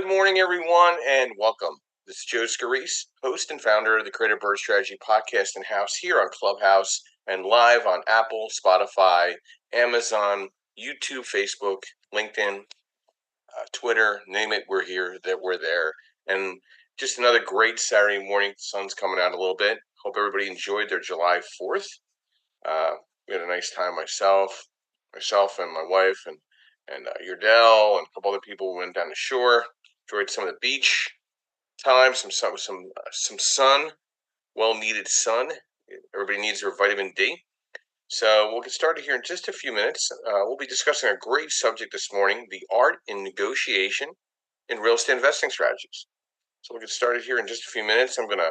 Good morning, everyone, and welcome. This is Joe Scarice, host and founder of the Creative Bird Strategy podcast and house here on Clubhouse and live on Apple, Spotify, Amazon, YouTube, Facebook, LinkedIn, Twitter, name it, we're here, that we're there. And just another great Saturday morning. The sun's coming out a little bit. Hope everybody enjoyed their July 4th. We had a nice time, myself and my wife and Yurdell and a couple other people went down the shore, enjoyed some of the beach time, some sun, well needed sun. Everybody needs their vitamin D. So we'll get started here in just a few minutes. We'll be discussing a great subject this morning: the art in negotiation in real estate investing strategies. So we'll get started here in just a few minutes. I'm going to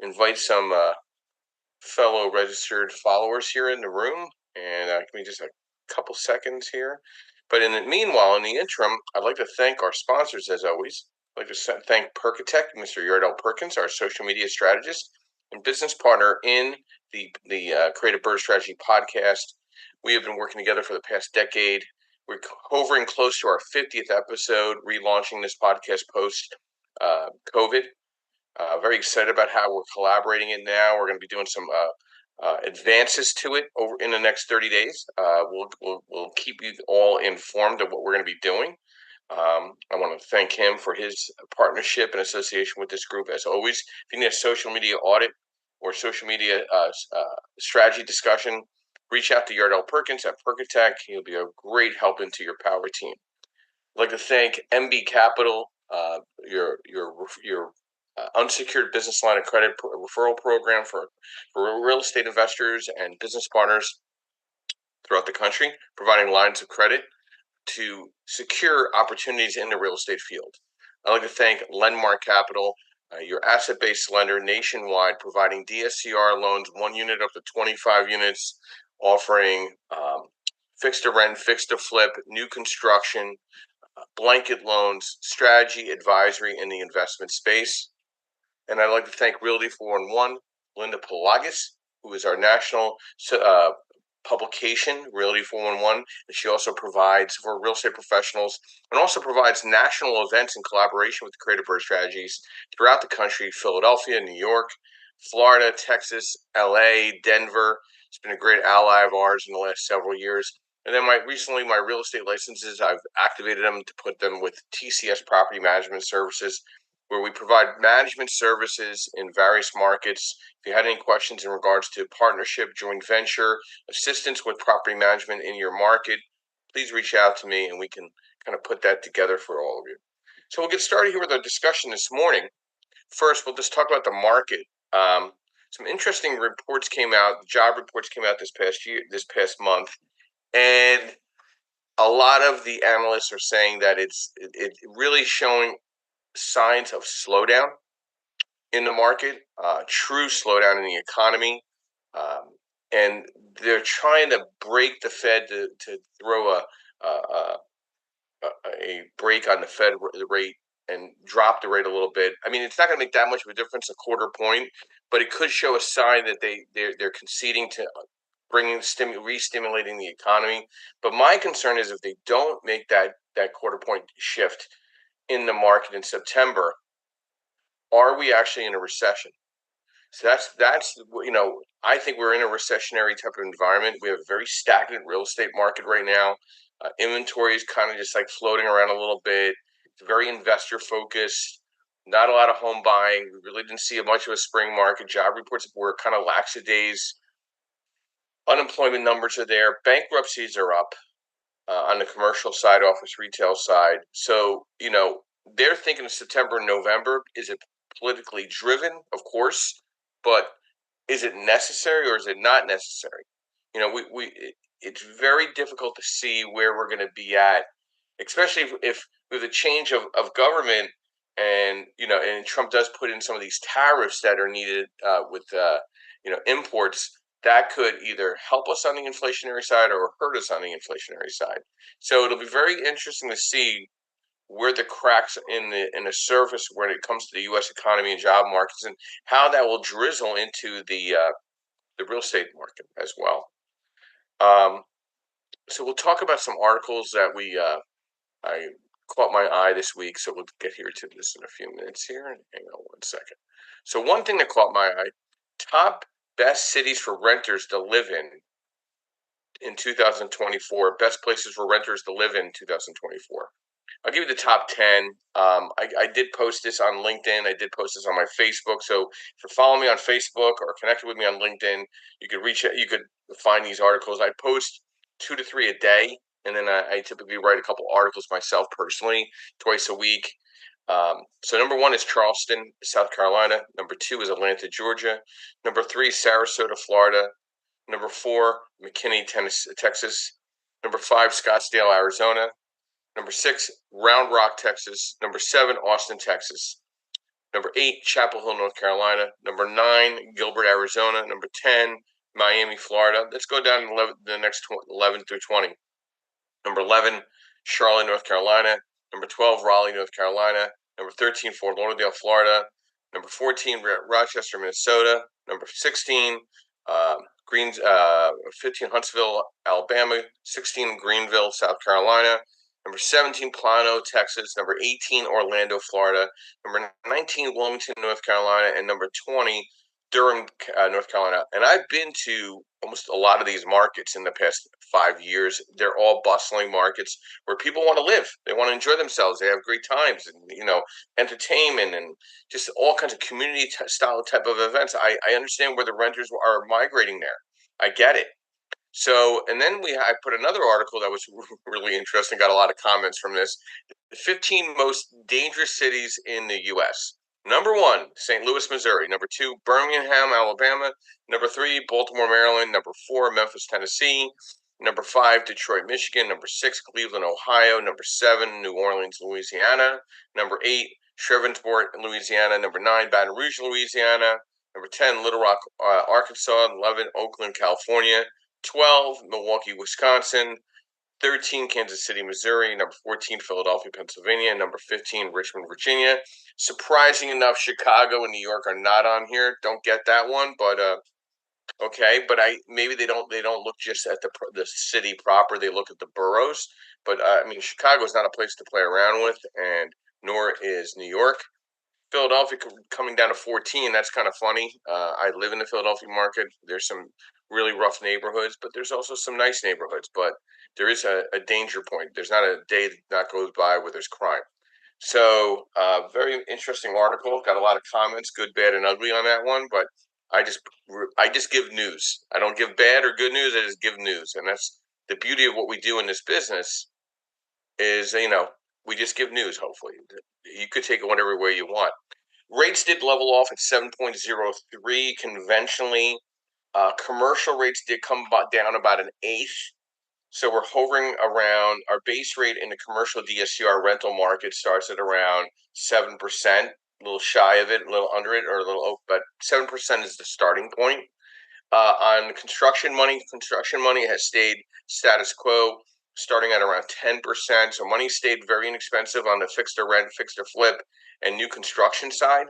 invite some fellow registered followers here in the room, and give me just a couple seconds here. But in the meanwhile, in the interim, I'd like to thank our sponsors as always. I'd like to thank Perkatech, Mr. Yardell Perkins, our social media strategist and business partner in the Creative Bird Strategy podcast. We have been working together for the past decade. We're hovering close to our 50th episode, relaunching this podcast post COVID. Very excited about how we're collaborating it now. We're going to be doing some advances to it over in the next 30 days. We'll keep you all informed of what we're going to be doing. I want to thank him for his partnership and association with this group as always. If you need a social media audit or social media strategy discussion, reach out to Yardell Perkins at Perkatech. He'll be a great help into your power team. I'd like to thank MB Capital, your unsecured business line of credit referral program for real estate investors and business partners throughout the country, providing lines of credit to secure opportunities in the real estate field. I'd like to thank Lendmark Capital, your asset-based lender nationwide, providing DSCR loans, 1 unit up to 25 units, offering fixed to rent, fixed to flip, new construction, blanket loans, strategy, advisory in the investment space. And I'd like to thank Realty 411, Linda Pelagos, who is our national publication, Realty 411. And she also provides for real estate professionals and also provides national events in collaboration with Creative Bird Strategies throughout the country: Philadelphia, New York, Florida, Texas, LA, Denver. It's been a great ally of ours in the last several years. And then my real estate licenses, I've activated them to put them with TCS Property Management Services, where we provide management services in various markets. If you had any questions in regards to partnership, joint venture, assistance with property management in your market, please reach out to me and we can kind of put that together for all of you. So we'll get started here with our discussion this morning. First, we'll just talk about the market. Some interesting reports came out, job reports came out this past month, and a lot of the analysts are saying that it's really showing signs of slowdown in the market, true slowdown in the economy, and they're trying to break the Fed to throw a break on the Fed rate and drop the rate a little bit. I mean, it's not going to make that much of a difference, a quarter point, but it could show a sign that they're conceding to re-stimulating the economy. But my concern is if they don't make that quarter point shift in the market in September, are we actually in a recession? So that's I think we're in a recessionary type of environment. We have a very stagnant real estate market right now. Inventory is kind of just like floating around a little bit. It's very investor focused. Not a lot of home buying. We really didn't see much of a spring market. Job reports were kind of lackadays. Unemployment numbers are there. Bankruptcies are up on the commercial side, office retail side. So, they're thinking of September and November. Is it politically driven? Of course. But is it necessary or is it not necessary? It's very difficult to see where we're going to be at, especially if with a change of government and Trump does put in some of these tariffs that are needed with imports. That could either help us on the inflationary side or hurt us on the inflationary side. So it'll be very interesting to see where the cracks in the surface when it comes to the U.S. economy and job markets, and how that will drizzle into the real estate market as well. So we'll talk about some articles that I caught my eye this week, so we'll get here to this in a few minutes here. Hang on one second. So one thing that caught my eye, top best cities for renters to live in 2024, best places for renters to live in 2024. I'll give you the top 10. I did post this on LinkedIn. I did post this on my Facebook. So if you're following me on Facebook or connected with me on LinkedIn, you could reach out. You could find these articles. I post 2 to 3 a day, and then I typically write a couple articles myself personally twice a week. So number 1 is Charleston, South Carolina. Number 2 is Atlanta, Georgia. Number 3, Sarasota, Florida. Number 4, McKinney, Tennessee, Texas. Number 5, Scottsdale, Arizona. Number 6, Round Rock, Texas. Number 7, Austin, Texas. Number 8, Chapel Hill, North Carolina. Number 9, Gilbert, Arizona. Number 10, Miami, Florida. Let's go down to the next 11 through 20. Number 11, Charlotte, North Carolina. Number 12, Raleigh, North Carolina. Number 13, Fort Lauderdale, Florida. Number 14, Rochester, Minnesota. Number 16, 15, Huntsville, Alabama. 16, Greenville, South Carolina. Number 17, Plano, Texas. Number 18, Orlando, Florida. Number 19, Wilmington, North Carolina. And number 20, Durham, North Carolina. And I've been to almost a lot of these markets in the past 5 years. They're all bustling markets where people want to live. They want to enjoy themselves. They have great times and, entertainment and just all kinds of community style type of events. I understand where the renters are migrating there. I get it. So, and then I put another article that was really interesting, got a lot of comments from this. The 15 most dangerous cities in the U.S. Number 1, St. Louis, Missouri. Number 2, Birmingham, Alabama. Number 3, Baltimore, Maryland. Number 4, Memphis, Tennessee. Number 5, Detroit, Michigan. Number 6, Cleveland, Ohio. Number 7, New Orleans, Louisiana. Number 8, Shreveport, Louisiana. Number 9, Baton Rouge, Louisiana. Number 10, Little Rock, Arkansas. 11, Oakland, California. 12, Milwaukee, Wisconsin. 13, Kansas City, Missouri. Number 14, Philadelphia, Pennsylvania. Number 15, Richmond, Virginia. Surprising enough, Chicago and New York are not on here. Don't get that one, but okay. But maybe they don't look just at the city proper. They look at the boroughs. But Chicago is not a place to play around with, and nor is New York. Philadelphia coming down to 14. That's kind of funny. I live in the Philadelphia market. There's some really rough neighborhoods, but there's also some nice neighborhoods. But there is a danger point. There's not a day that goes by where there's crime. So, very interesting article. Got a lot of comments, good, bad, and ugly on that one. But I just give news. I don't give bad or good news. I just give news, and that's the beauty of what we do in this business. Is we just give news. Hopefully, you could take it whatever way you want. Rates did level off at 7.03 conventionally. Commercial rates did come down about an eighth. So we're hovering around our base rate in the commercial DSCR rental market starts at around 7%, a little shy of it, a little under it, or a little, but 7% is the starting point. On construction money has stayed status quo, starting at around 10%. So money stayed very inexpensive on the fixed to rent, fixed to flip, and new construction side.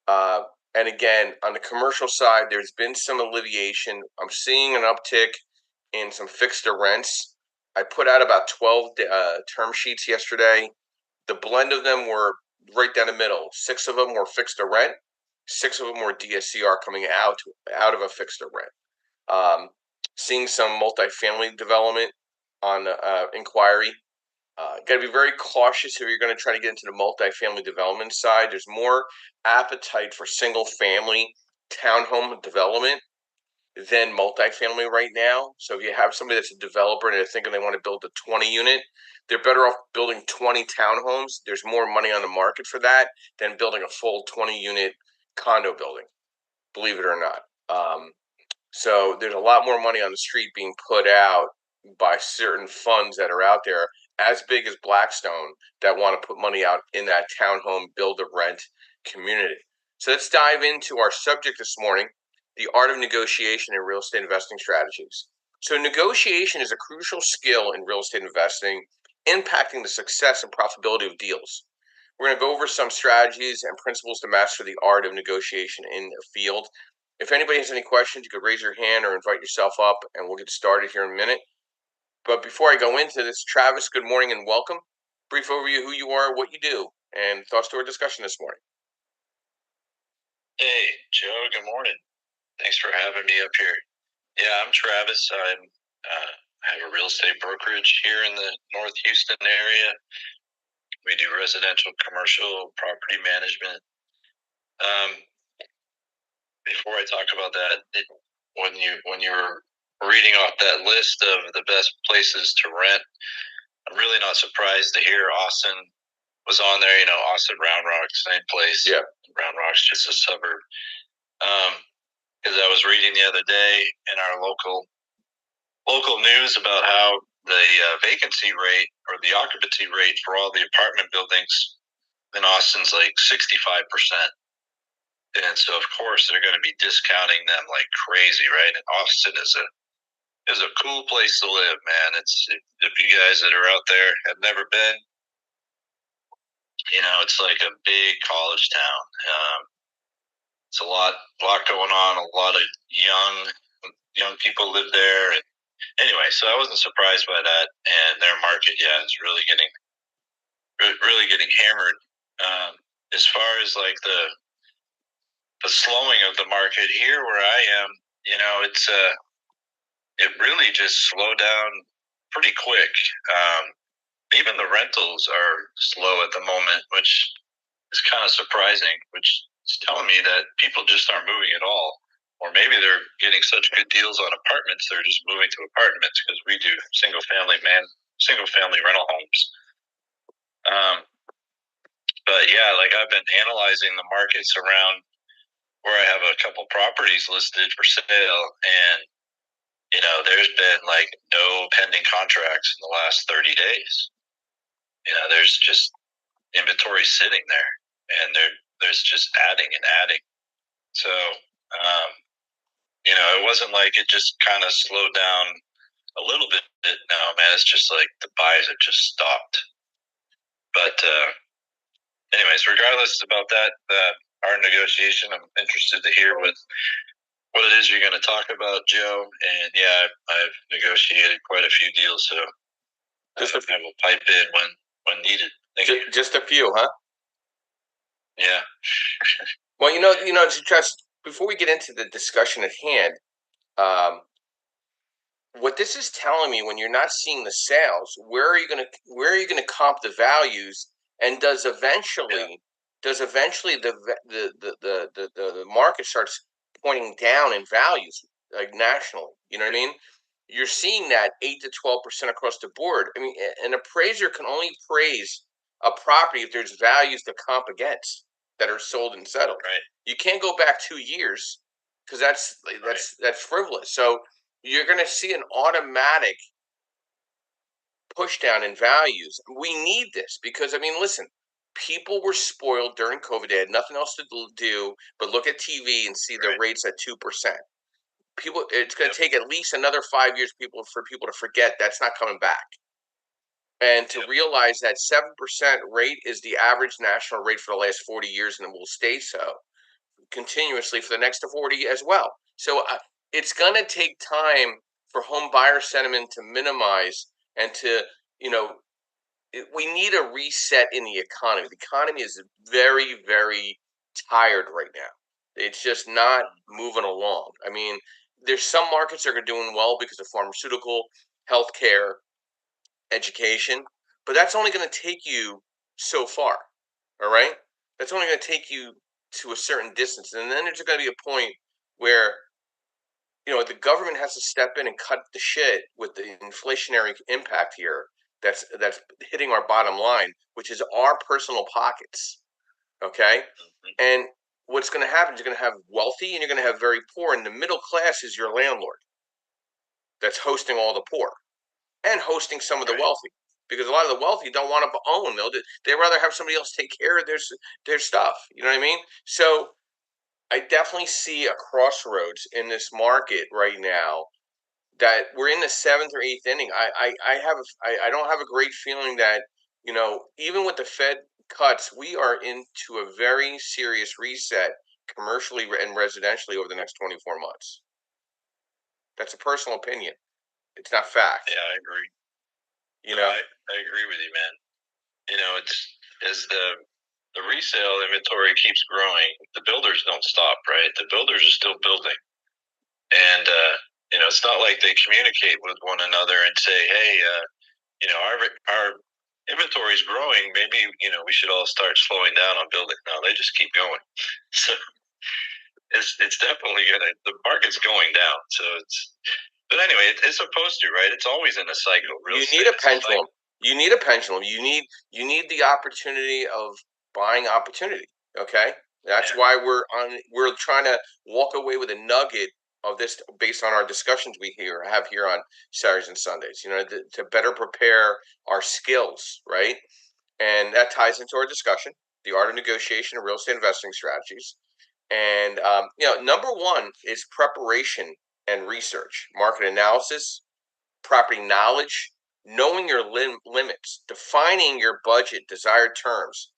And again, on the commercial side, there's been some alleviation. I'm seeing an uptick in some fixed to rents. I put out about 12 term sheets yesterday. The blend of them were right down the middle. 6 of them were fixed to rent. 6 of them were DSCR coming out of a fixed to rent. Seeing some multifamily development on inquiry. Got to be very cautious if you're going to try to get into the multifamily development side. There's more appetite for single family townhome development than multifamily right now. So if you have somebody that's a developer and they're thinking they want to build a 20 unit, they're better off building 20 townhomes. There's more money on the market for that than building a full 20 unit condo building, believe it or not. So there's a lot more money on the street being put out by certain funds that are out there as big as Blackstone that want to put money out in that townhome build-to-rent community. So let's dive into our subject this morning, the art of negotiation in real estate investing strategies. So negotiation is a crucial skill in real estate investing, impacting the success and profitability of deals. We're going to go over some strategies and principles to master the art of negotiation in the field. If anybody has any questions, you could raise your hand or invite yourself up, and we'll get started here in a minute. But before I go into this, Travis, good morning and welcome. brief overview of who you are, what you do, and thoughts to our discussion this morning. Hey, Joe, good morning. Thanks for having me up here. Yeah, I'm Travis. I have a real estate brokerage here in the North Houston area. We do residential, commercial, property management. Before I talk about that, when you were reading off that list of the best places to rent, I'm really not surprised to hear Austin was on there. You know, Austin Round Rock, same place. Yeah. Round Rock's just a suburb. Because I was reading the other day in our local news about how the vacancy rate or the occupancy rate for all the apartment buildings in Austin's like 65%. And so of course they're going to be discounting them like crazy, right? And Austin is a cool place to live, man. It's if you guys that are out there have never been, you know, it's like a big college town. It's a lot going on. A lot of young people live there. And anyway, so I wasn't surprised by that. And their market, yeah, is really getting hammered. As far as like the slowing of the market here where I am, you know, it really just slowed down pretty quick. Even the rentals are slow at the moment, which is kind of surprising, which is telling me that people just aren't moving at all. Or maybe they're getting such good deals on apartments, they're just moving to apartments because we do single family rental homes. But yeah, like I've been analyzing the markets around where I have a couple properties listed for sale, and you know, there's been like no pending contracts in the last 30 days. You know, there's just inventory sitting there, and there's just adding and adding. So, you know, it wasn't like it just kind of slowed down a little bit. No, man, it's just like the buys have just stopped. But anyways, regardless about that, our negotiation, I'm interested to hear what it is you're going to talk about, Joe. And yeah, I've negotiated quite a few deals, so I will pipe in when needed. Just a few, huh? Yeah. Well, just before we get into the discussion at hand, what this is telling me, when you're not seeing the sales, where are you going to comp the values, and does eventually the market starts pointing down in values, like nationally? You know what I mean? You're seeing that 8 to 12% across the board. I mean, an appraiser can only appraise a property if there's values to comp against that are sold and settled. Right. You can't go back 2 years because that's frivolous. So you're going to see an automatic push down in values. We need this because, I mean, listen, people were spoiled during COVID. They had nothing else to do but look at TV and see the rates at 2%. It's going to take at least another 5 years for people to forget that's not coming back, and to realize that 7% rate is the average national rate for the last 40 years, and it will stay so continuously for the next 40 as well. So it's going to take time for home buyer sentiment to minimize, and to, we need a reset in the economy. The economy is very, very tired right now. It's just not moving along. I mean, there's some markets that are doing well because of pharmaceutical, healthcare, education, but that's only going to take you so far. All right? That's only going to take you to a certain distance. And then there's going to be a point where, the government has to step in and cut the shit with the inflationary impact here that's hitting our bottom line, which is our personal pockets. Okay? And what's going to happen is you're going to have wealthy and you're going to have very poor, and the middle class is your landlord that's hosting all the poor and hosting some of the wealthy, because a lot of the wealthy don't want to own. They'd rather have somebody else take care of their stuff. You know what I mean? So I definitely see a crossroads in this market right now, that we're in the seventh or eighth inning. I don't have a great feeling that, even with the Fed cuts, we are into a very serious reset commercially and residentially over the next 24 months. That's a personal opinion. It's not fact. Yeah, I agree. I agree with you, man. it's as the resale inventory keeps growing, the builders don't stop, right? The builders are still building, and it's not like they communicate with one another and say, "Hey, our inventory is growing. Maybe we should all start slowing down on building." No, they just keep going. So it's definitely the market's going down. So but anyway, it's supposed to, right? It's always in a cycle. You need a pendulum. You need a pendulum. You need the opportunity of buying opportunity. Okay, that's why we're trying to walk away with a nugget of this based on our discussions we have here on Saturdays and Sundays. To better prepare our skills, right? And that ties into our discussion: the art of negotiation and real estate investing strategies. And number one is preparation and research, market analysis, property knowledge, knowing your limits, defining your budget, desired terms,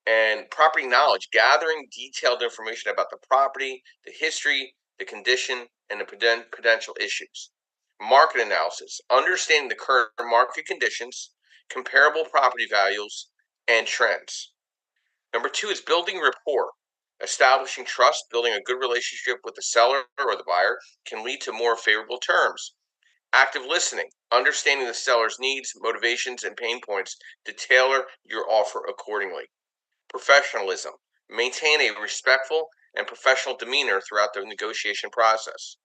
and property knowledge, gathering detailed information about the property, the history, the condition, and the potential issues. Market analysis, understanding the current market conditions, comparable property values, and trends. Number two is building rapport. Establishing trust, building a good relationship with the seller or the buyer can lead to more favorable terms. Active listening, understanding the seller's needs, motivations, and pain points to tailor your offer accordingly. Professionalism, maintain a respectful and professional demeanor throughout the negotiation process.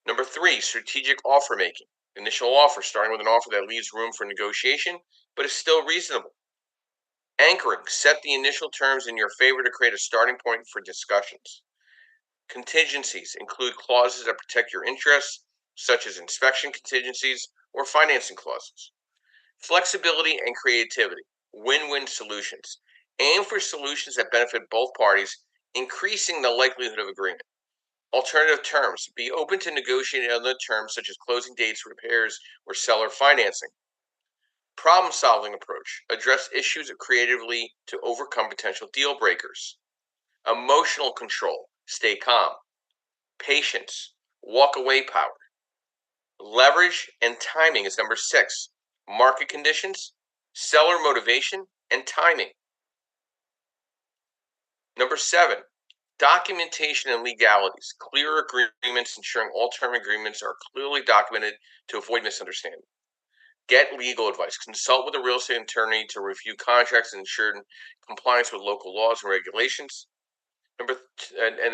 Number three, strategic offer making. Initial offer, starting with an offer that leaves room for negotiation, but is still reasonable. Anchoring, set the initial terms in your favor to create a starting point for discussions. Contingencies include clauses that protect your interests, such as inspection contingencies or financing clauses. Flexibility and creativity, win-win solutions. Aim for solutions that benefit both parties, increasing the likelihood of agreement. Alternative terms, be open to negotiating other terms such as closing dates, repairs, or seller financing. Problem-solving approach, address issues creatively to overcome potential deal breakers. Emotional control, stay calm. Patience, walk away power. Leverage and timing is number six. Market conditions, seller motivation, and timing. Number seven, documentation and legalities. Clear agreements, ensuring all term agreements are clearly documented to avoid misunderstanding. Get legal advice. Consult with a real estate attorney to review contracts and ensure compliance with local laws and regulations. And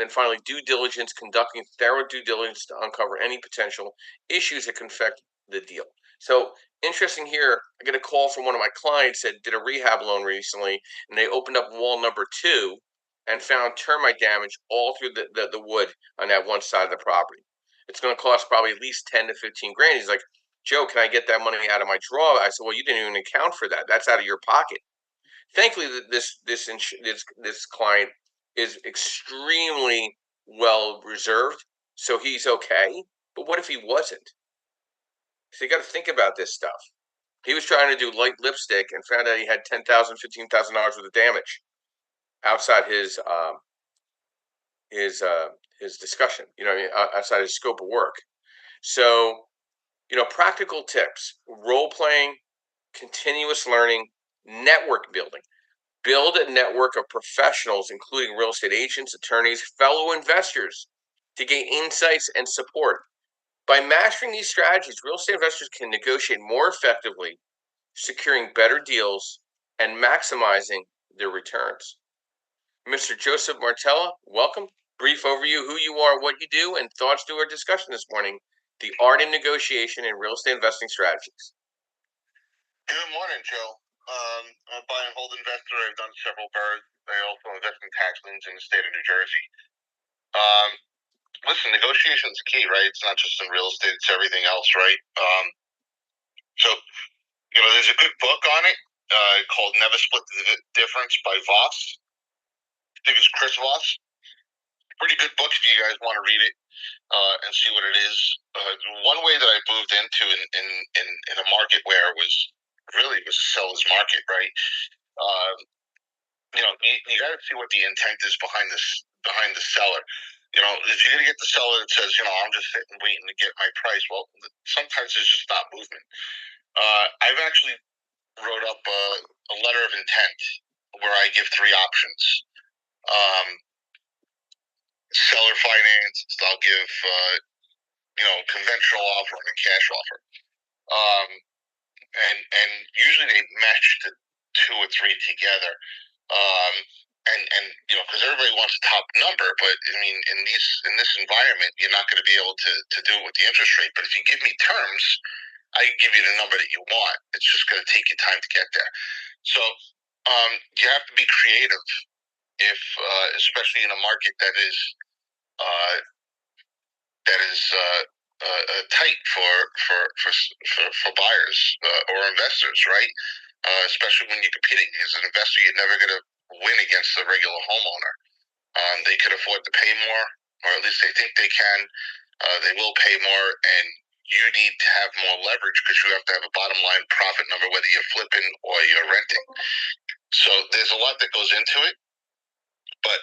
then finally, due diligence, conducting thorough due diligence to uncover any potential issues that can affect the deal. So interesting here, I get a call from one of my clients that did a rehab loan recently, and they opened up wall number 2 and found termite damage all through the wood on that one side of the property. It's going to cost probably at least 10 to 15 grand. He's like, Joe, can I get that money out of my draw? I said, well, you didn't even account for that. That's out of your pocket. Thankfully, this client is extremely well reserved, so he's okay. But what if he wasn't? So you got to think about this stuff. He was trying to do light lipstick and found out he had $10,000, $15,000 worth of damage outside his discussion. Outside his scope of work. So practical tips: role playing, continuous learning, network building. Build a network of professionals, including real estate agents, attorneys, fellow investors, to gain insights and support. By mastering these strategies, real estate investors can negotiate more effectively, securing better deals and maximizing their returns. Mr. Joseph Martella, welcome. Brief overview: who you are, what you do, and thoughts to our discussion this morning: the art of negotiation and real estate investing strategies. Good morning, Joe. I'm a buy and hold investor. I've done several BRRRRs. I also invest in tax liens in the state of New Jersey. Listen, negotiation is key, right? It's not just in real estate; it's everything else, right? So, there's a good book on it called "Never Split the Difference" by Voss. I think it's Chris Voss. Pretty good book if you guys want to read it and see what it is. One way that I moved into in a market where it was a seller's market, right? You got to see what the intent is behind the seller. If you're going to get the seller that says, I'm just sitting waiting to get my price, well, sometimes there's just not movement. I've actually wrote up a letter of intent where I give 3 options. Seller finance, I'll give conventional offer and a cash offer. And usually they match the 2 or 3 together. And because everybody wants a top number, but I mean, in this environment, you're not going to be able to do it with the interest rate. But if you give me terms, I can give you the number that you want. It's just going to take you time to get there. So you have to be creative, especially in a market that is tight for buyers or investors, right? Especially when you're competing as an investor, you're never going to win against the regular homeowner. They could afford to pay more, or at least they think they can. They will pay more, and you need to have more leverage because you have to have a bottom line profit number, whether you're flipping or you're renting. So there's a lot that goes into it. But,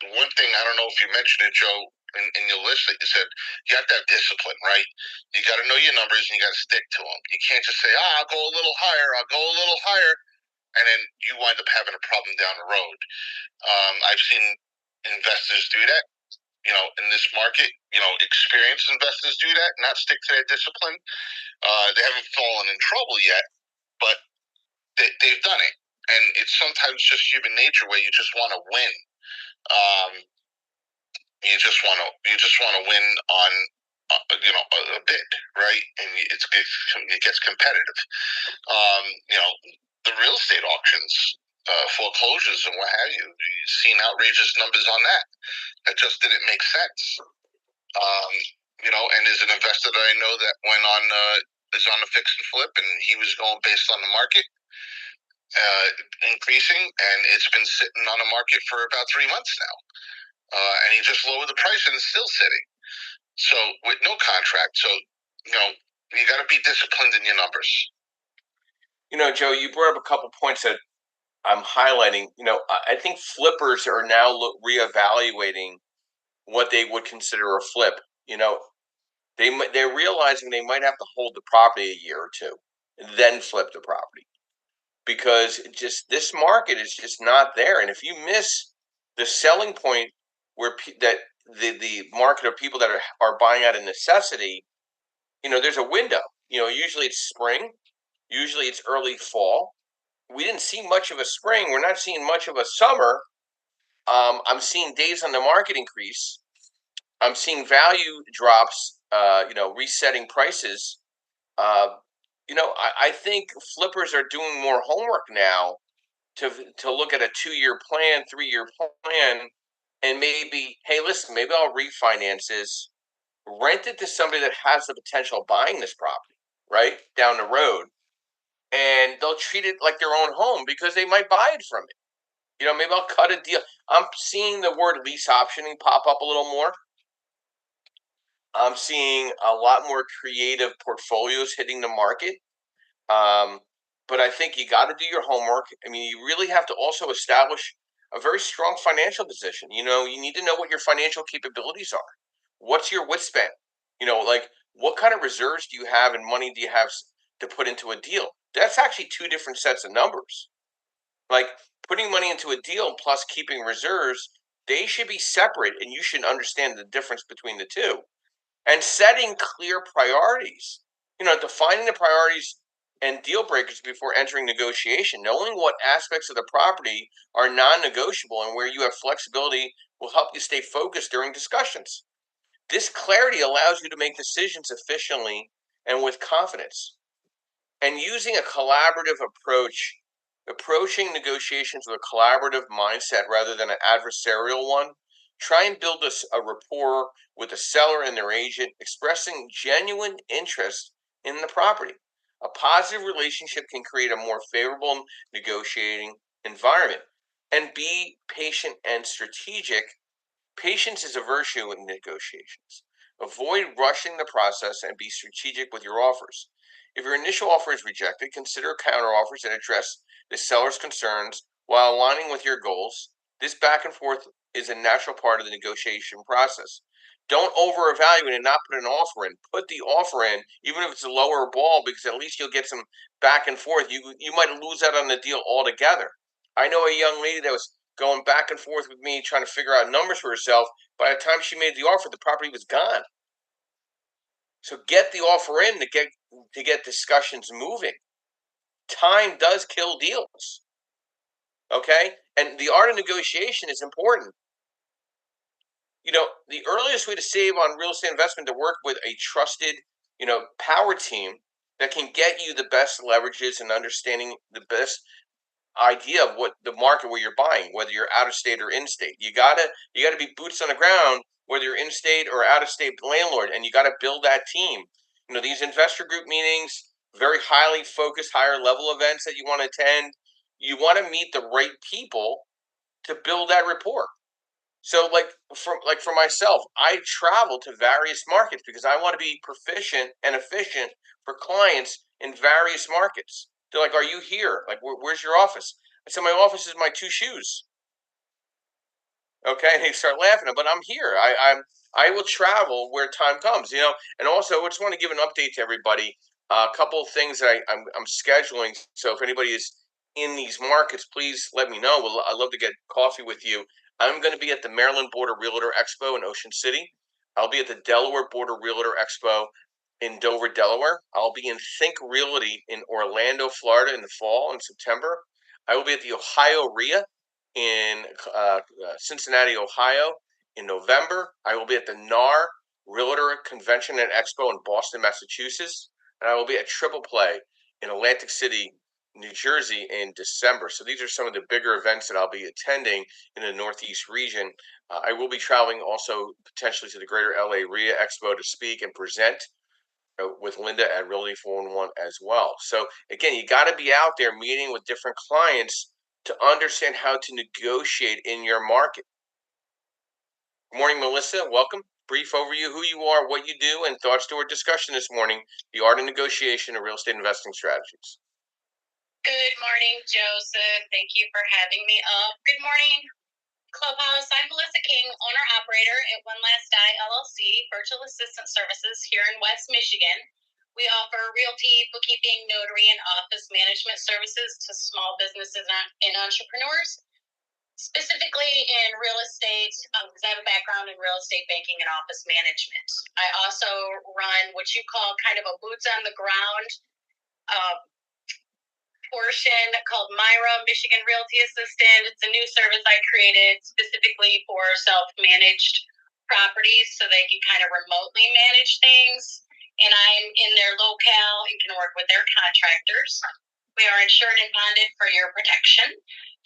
one thing, I don't know if you mentioned it, Joe, in your list that you said, you have to have discipline, right? You got to know your numbers and you got to stick to them. You can't just say, I'll go a little higher, and then you wind up having a problem down the road. I've seen investors do that, in this market. Experienced investors do that, not stick to their discipline. They haven't fallen in trouble yet, but they've done it. And it's sometimes just human nature where you just want to win. You just want to win on a bid, right? And it gets competitive. The real estate auctions, foreclosures, and what have you. You've seen outrageous numbers on that. That just didn't make sense. And there's an investor that I know that went on is on a fix and flip, and he was going based on the market increasing, and it's been sitting on the market for about 3 months now. And he just lowered the price, and it's still sitting. So with no contract, so you got to be disciplined in your numbers. Joe, you brought up a couple points that I'm highlighting. I think flippers are now reevaluating what they would consider a flip. They're realizing they might have to hold the property a year or two, then flip the property, because this market is just not there. And if you miss the selling point where the market of people that are buying out of necessity, there's a window. Usually it's spring, usually it's early fall. We didn't see much of a spring. We're not seeing much of a summer. I'm seeing days on the market increase. I'm seeing value drops. Resetting prices. I think flippers are doing more homework now to look at a 2-year plan, 3-year plan, and maybe, hey, listen, maybe I'll refinance this, rent it to somebody that has the potential of buying this property, right, down the road, and they'll treat it like their own home because they might buy it from it. Maybe I'll cut a deal. I'm seeing the word lease optioning pop up a little more. I'm seeing a lot more creative portfolios hitting the market. But I think you got to do your homework. I mean, you really have to also establish a very strong financial position. You need to know what your financial capabilities are. What's your span? What kind of reserves do you have and money do you have to put into a deal? That's actually 2 different sets of numbers. Like putting money into a deal plus keeping reserves, they should be separate, and you should understand the difference between the two. And setting clear priorities, defining the priorities and deal breakers before entering negotiation. Knowing what aspects of the property are non-negotiable and where you have flexibility will help you stay focused during discussions. This clarity allows you to make decisions efficiently and with confidence. And using a collaborative approach, approaching negotiations with a collaborative mindset rather than an adversarial one. Try and build a rapport with the seller and their agent, expressing genuine interest in the property. A positive relationship can create a more favorable negotiating environment. And be patient and strategic. Patience is a virtue in negotiations. Avoid rushing the process and be strategic with your offers. If your initial offer is rejected, consider counteroffers that address the seller's concerns while aligning with your goals. This back and forth is a natural part of the negotiation process. Don't over-evaluate and not put an offer in. Put the offer in, even if it's a lower ball, because at least you'll get some back and forth. You might lose out on the deal altogether. I know a young lady that was going back and forth with me trying to figure out numbers for herself. By the time she made the offer, the property was gone. So get the offer in to get discussions moving. Time does kill deals. Okay? And the art of negotiation is important. The earliest way to save on real estate investment to work with a trusted, power team that can get you the best leverages and understanding the best idea of what the market where you're buying, whether you're out of state or in state. You gotta be boots on the ground, whether you're in state or out of state landlord, and you gotta build that team. These investor group meetings, very highly focused, higher level events that you want to attend. You want to meet the right people to build that rapport. So for myself, I travel to various markets because I want to be proficient and efficient for clients in various markets. They're like, "Are you here? Like, where's your office?" I said, "My office is my two shoes." Okay, and they start laughing, but I'm here. I will travel where time comes. And also, I just want to give an update to everybody. A couple of things that I'm scheduling. So if anybody is in these markets, please let me know. I'd love to get coffee with you. I'm going to be at the Maryland Border Realtor Expo in Ocean City. I'll be at the Delaware Border Realtor Expo in Dover, Delaware. I'll be in Think Realty in Orlando, Florida in the fall in September. I will be at the Ohio RIA in Cincinnati, Ohio in November. I will be at the NAR Realtor Convention and Expo in Boston, Massachusetts. And I will be at Triple Play in Atlantic City, New Jersey in December. So these are some of the bigger events that I'll be attending in the Northeast region. I will be traveling also potentially to the Greater LA RIA Expo to speak and present with Linda at Realty 411 as well. So again, you got to be out there meeting with different clients to understand how to negotiate in your market. Good morning, Melissa. Welcome. Brief overview, who you are, what you do, and thoughts to our discussion this morning, the art of negotiation of real estate investing strategies. Good morning, Joseph. Thank you for having me up. Good morning, Clubhouse. I'm Melissa King, owner-operator at One Last Die LLC, Virtual Assistant Services here in West Michigan. We offer realty, bookkeeping, notary, and office management services to small businesses and entrepreneurs, specifically in real estate, because I have a background in real estate banking and office management. I also run what you call kind of a boots on the ground portion called Myra, Michigan Realty Assistant. It's a new service I created specifically for self-managed properties so they can kind of remotely manage things. And I'm in their locale and can work with their contractors. We are insured and bonded for your protection.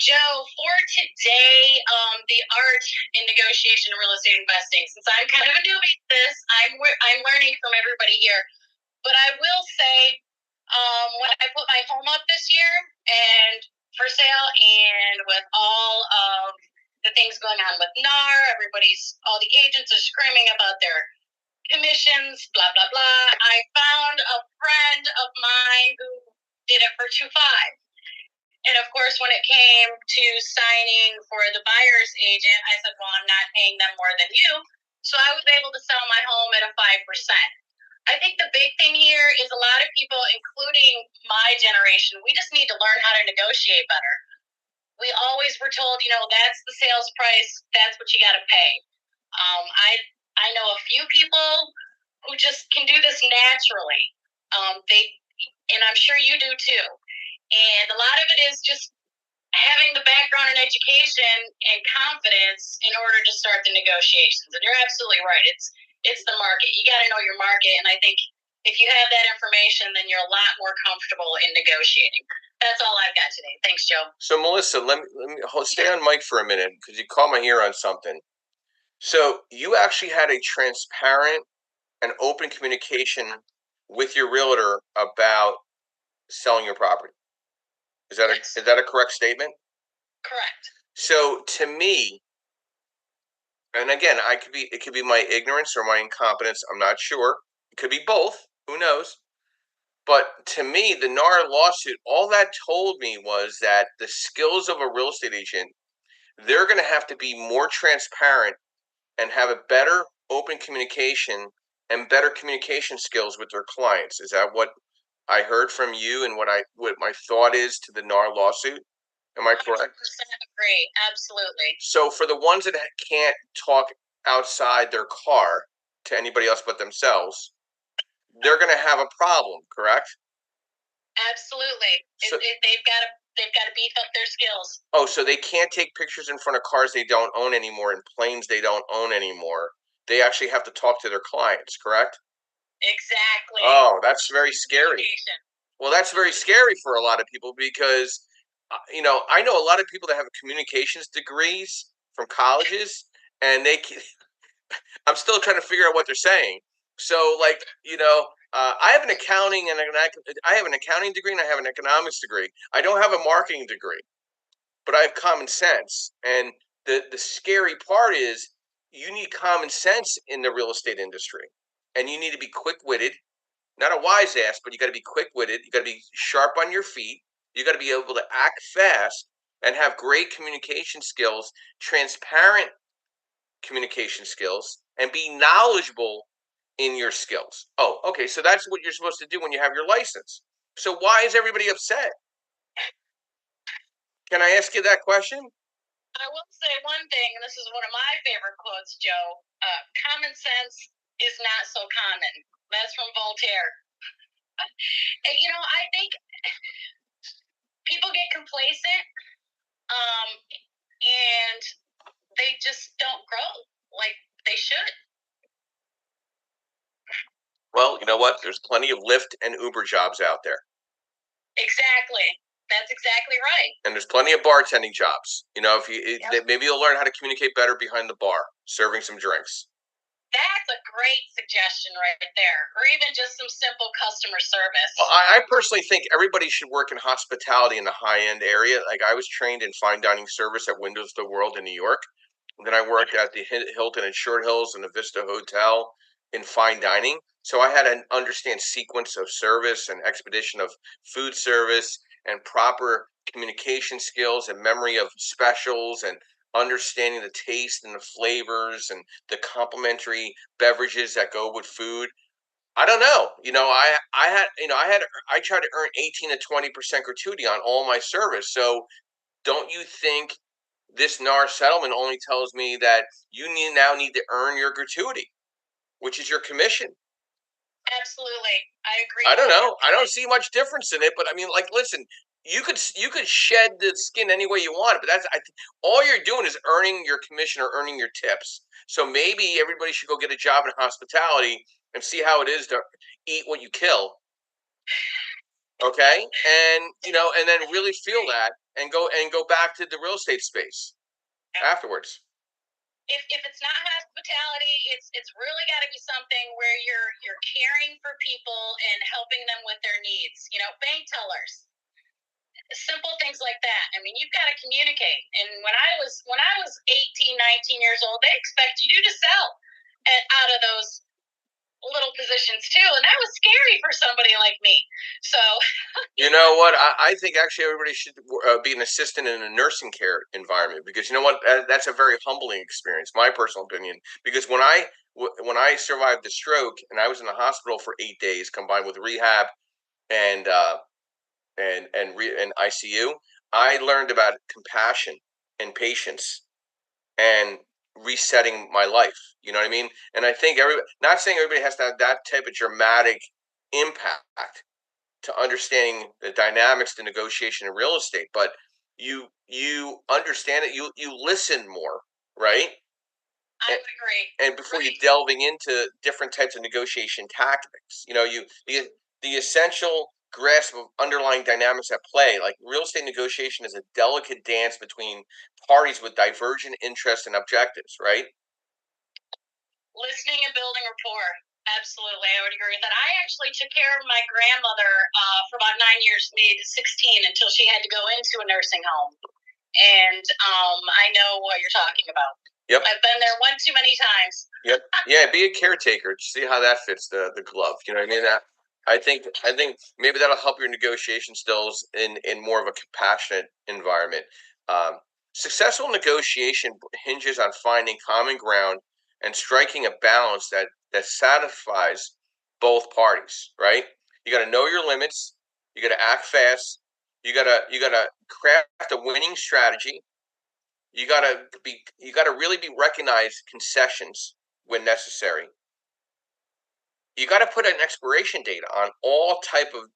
Joe, for today, the art in negotiation and real estate investing. Since I'm kind of a newbie to this, I'm learning from everybody here. But I will say, when I put my home up this year and for sale, and with all of the things going on with NAR, all the agents are screaming about their commissions, blah, blah, blah. I found a friend of mine who did it for 2.5. And of course, when it came to signing for the buyer's agent, I said, well, I'm not paying them more than you. So I was able to sell my home at a 5%. I think the big thing here is a lot of people, including my generation, we just need to learn how to negotiate better. We always were told, that's the sales price, that's what you got to pay. I know a few people who just can do this naturally. And I'm sure you do too. And a lot of it is just having the background and education and confidence in order to start the negotiations. And you're absolutely right. It's the market. You got to know your market. And I think if you have that information, then you're a lot more comfortable in negotiating. That's all I've got today. Thanks, Joe. So, Melissa, let me stay on mic for a minute because you caught my ear on something. So you actually had a transparent and open communication with your realtor about selling your property. Is that a correct statement? Correct. So to me, and again, it could be my ignorance or my incompetence. I'm not sure. It could be both. Who knows? But to me, the NAR lawsuit, all that told me was that the skills of a real estate agent, they're going to have to be more transparent and have a better open communication and better communication skills with their clients. Is that what I heard from you and what my thought is to the NAR lawsuit? Am I correct? 100% agree. Absolutely. So for the ones that can't talk outside their car to anybody else but themselves, they're going to have a problem, correct? Absolutely. So- They've got to beef up their skills. Oh, so they can't take pictures in front of cars they don't own anymore and planes they don't own anymore. They actually have to talk to their clients, correct? Exactly. Oh, that's very scary. Communication. Well, that's very scary for a lot of people because, I know a lot of people that have communications degrees from colleges, and I'm still trying to figure out what they're saying. So, like, I have an accounting I have an accounting degree and I have an economics degree. I don't have a marketing degree, but I have common sense. And the scary part is you need common sense in the real estate industry, and you need to be quick witted, not a wise ass, but you got to be quick witted. You got to be sharp on your feet. You got to be able to act fast and have great communication skills, transparent communication skills, and be knowledgeable in your skills. Oh, okay. So that's what you're supposed to do when you have your license. So why is everybody upset? Can I ask you that question? I will say one thing, and this is one of my favorite quotes, Joe. Common sense is not so common. That's from Voltaire. And, I think people get complacent, and they just don't grow like they should. Well, you know what? There's plenty of Lyft and Uber jobs out there. Exactly. That's exactly right. And there's plenty of bartending jobs. Maybe you'll learn how to communicate better behind the bar, serving some drinks. That's a great suggestion right there. Or even just some simple customer service. Well, I personally think everybody should work in hospitality in the high-end area. Like, I was trained in fine dining service at Windows of the World in New York. And then I worked at the Hilton in Short Hills and the Vista Hotel in fine dining. So I had to understand sequence of service and expedition of food service and proper communication skills and memory of specials and understanding the taste and the flavors and the complementary beverages that go with food. I don't know. I try to earn 18 to 20% gratuity on all my service. So don't you think this NAR settlement only tells me that you now need to earn your gratuity, which is your commission? Absolutely. I agree. I don't know. I don't see much difference in it, but I mean, like, listen, you could shed the skin any way you want, but all you're doing is earning your commission or earning your tips. So maybe everybody should go get a job in hospitality and see how it is to eat what you kill. Okay, and then really feel that and go back to the real estate space afterwards. If it's not hospitality, it's really got to be something where you're caring for people and helping them with their needs. Bank tellers, simple things like that. I mean, you've got to communicate. And when I was 18, 19 years old, they expected you to sell out of those little positions too, and that was scary for somebody like me. So you know what, I think actually everybody should be an assistant in a nursing care environment, because you know what, that's a very humbling experience, my personal opinion. Because when I survived the stroke and I was in the hospital for 8 days combined with rehab and ICU, I learned about compassion and patience and resetting my life. You know what I mean? And I think not saying everybody has to have that type of dramatic impact to understanding the dynamics, the negotiation in real estate, but you understand it. You listen more, right? I would agree. And before you delving into different types of negotiation tactics, the essential grasp of underlying dynamics at play. Like, real estate negotiation is a delicate dance between parties with divergent interests and objectives, right? Listening and building rapport. Absolutely, I would agree with that. I actually took care of my grandmother for about 9 years, maybe 16, until she had to go into a nursing home. And I know what you're talking about. Yep. I've been there one too many times. Yep. Yeah, be a caretaker. See how that fits the glove. You know what I mean? I think maybe that'll help your negotiation skills in more of a compassionate environment. Successful negotiation hinges on finding common ground and striking a balance that satisfies both parties, right? You got to know your limits. You got to act fast. You gotta craft a winning strategy. You gotta really be recognized concessions when necessary. You got to put an expiration date on all type of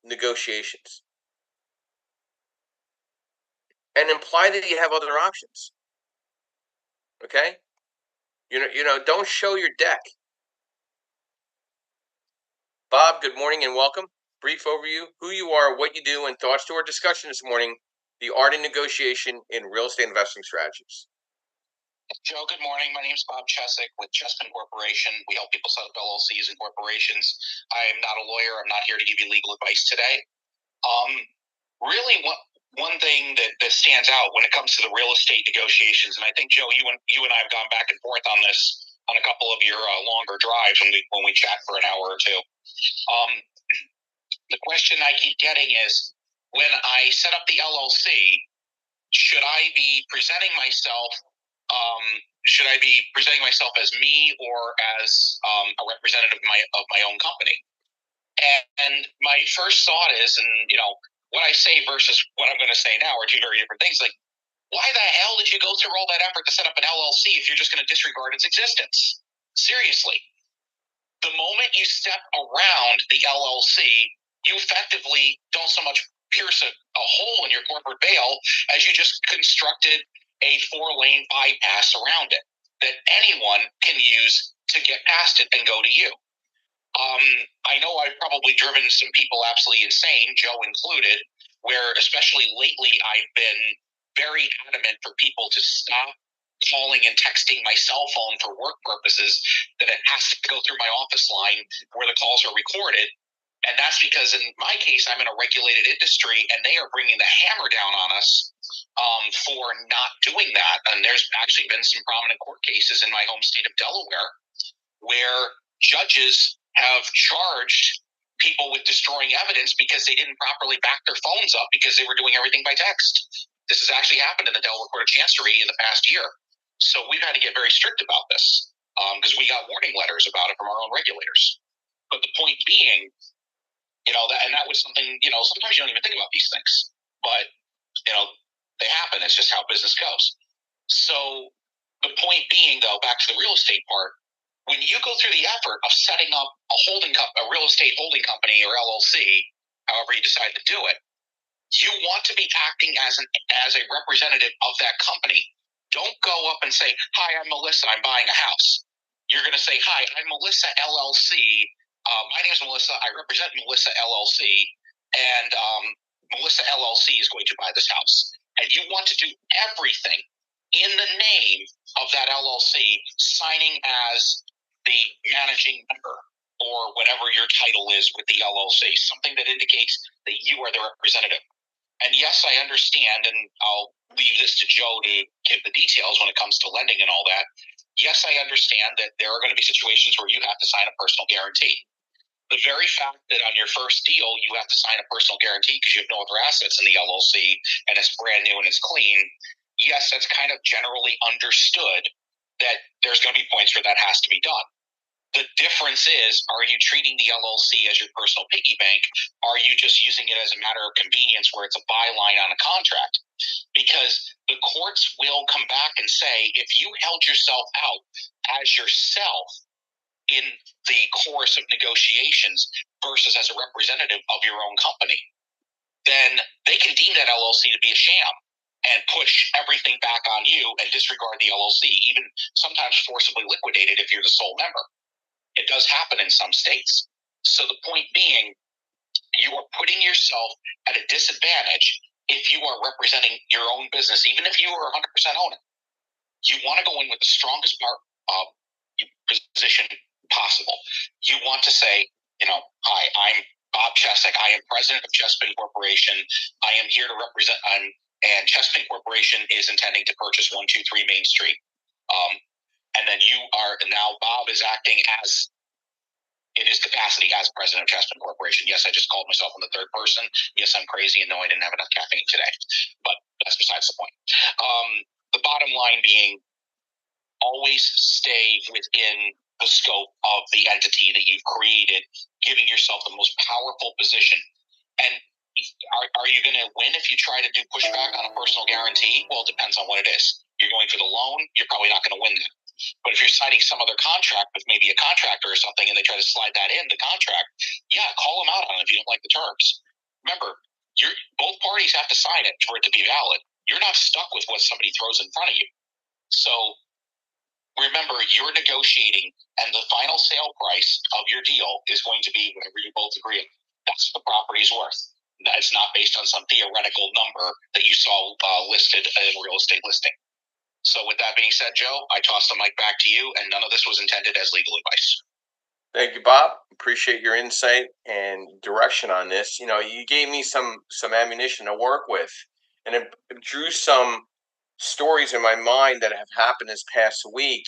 negotiations and imply that you have other options. Okay? Don't show your deck. Bob, good morning and welcome. Brief overview, who you are, what you do, and thoughts to our discussion this morning, the art of negotiation in real estate investing strategies. Joe, good morning. My name is Bob Chesick with Chespin Corporation. We help people set up LLCs and corporations. I am not a lawyer. I'm not here to give you legal advice today. Really, one thing that stands out when it comes to the real estate negotiations, and I think, Joe, you and I have gone back and forth on this on a couple of your longer drives when we chat for an hour or two. The question I keep getting is, when I set up the LLC, should I be presenting myself as me or as a representative of my own company? And my first thought is, and what I say versus what I'm going to say now are two very different things. Like, why the hell did you go through all that effort to set up an LLC if you're just going to disregard its existence? Seriously. The moment you step around the LLC, you effectively don't so much pierce a hole in your corporate veil as you just constructed a 4-lane bypass around it that anyone can use to get past it and go to you. I know I've probably driven some people absolutely insane, Joe included, where especially lately I've been very adamant for people to stop calling and texting my cell phone for work purposes, that it has to go through my office line where the calls are recorded. And that's because in my case, I'm in a regulated industry and they are bringing the hammer down on us for not doing that. And there's actually been some prominent court cases in my home state of Delaware where judges have charged people with destroying evidence because they didn't properly back their phones up because they were doing everything by text. This has actually happened in the Delaware Court of Chancery in the past year. So we've had to get very strict about this because we got warning letters about it from our own regulators. But the point being, that was something, sometimes you don't even think about these things, but, they happen. It's just how business goes. So the point being, though, back to the real estate part, when you go through the effort of setting up a real estate holding company or LLC, however you decide to do it, you want to be acting as a representative of that company. Don't go up and say, "Hi, I'm Melissa. I'm buying a house." You're going to say, "Hi, I'm Melissa LLC. My name is Melissa. I represent Melissa LLC, and Melissa LLC is going to buy this house." And you want to do everything in the name of that LLC, signing as the managing member or whatever your title is with the LLC, something that indicates that you are the representative. And yes, I understand, and I'll leave this to Joe to give the details when it comes to lending and all that. Yes, I understand that there are going to be situations where you have to sign a personal guarantee. The very fact that on your first deal, you have to sign a personal guarantee because you have no other assets in the LLC and it's brand new and it's clean. Yes, that's kind of generally understood that there's going to be points where that has to be done. The difference is, are you treating the LLC as your personal piggy bank? Are you just using it as a matter of convenience where it's a byline on a contract? Because the courts will come back and say, if you held yourself out as yourself in the course of negotiations versus as a representative of your own company, then they can deem that LLC to be a sham and push everything back on you and disregard the LLC, even sometimes forcibly liquidate it if you're the sole member. It does happen in some states. So the point being, you are putting yourself at a disadvantage if you are representing your own business, even if you are 100% owner. You want to go in with the strongest position possible. You want to say, "Hi, I'm Bob Chesick. I am president of Chespin Corporation. I am here to represent, and Chespin Corporation is intending to purchase 123 Main Street." And then Bob is acting as in his capacity as president of Chespin Corporation. Yes, I just called myself in the third person. Yes, I'm crazy, and no, I didn't have enough caffeine today. But that's besides the point. The bottom line being, always stay within the scope of the entity that you've created, giving yourself the most powerful position. And are you going to win if you try to do pushback on a personal guarantee? Well, it depends on what it is. You're going for the loan, you're probably not going to win that. But if you're signing some other contract with maybe a contractor or something and they try to slide that in the contract, yeah, call them out on it if you don't like the terms. Remember, both parties have to sign it for it to be valid. You're not stuck with what somebody throws in front of you. So remember, you're negotiating, and the final sale price of your deal is going to be whatever you both agree on. That's what the property is worth. That's not based on some theoretical number that you saw listed in a real estate listing. So with that being said, Joe, I toss the mic back to you, and none of this was intended as legal advice. Thank you, Bob. Appreciate your insight and direction on this. You gave me some ammunition to work with, and it drew some stories in my mind that have happened this past week.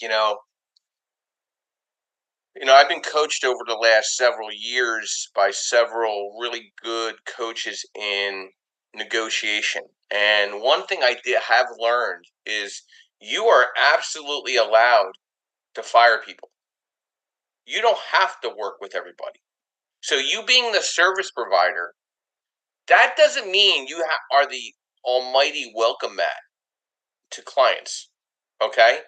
I've been coached over the last several years by several really good coaches in negotiation. And one thing I have learned is you are absolutely allowed to fire people. You don't have to work with everybody. So you being the service provider, that doesn't mean you are the almighty welcome mat to clients, okay?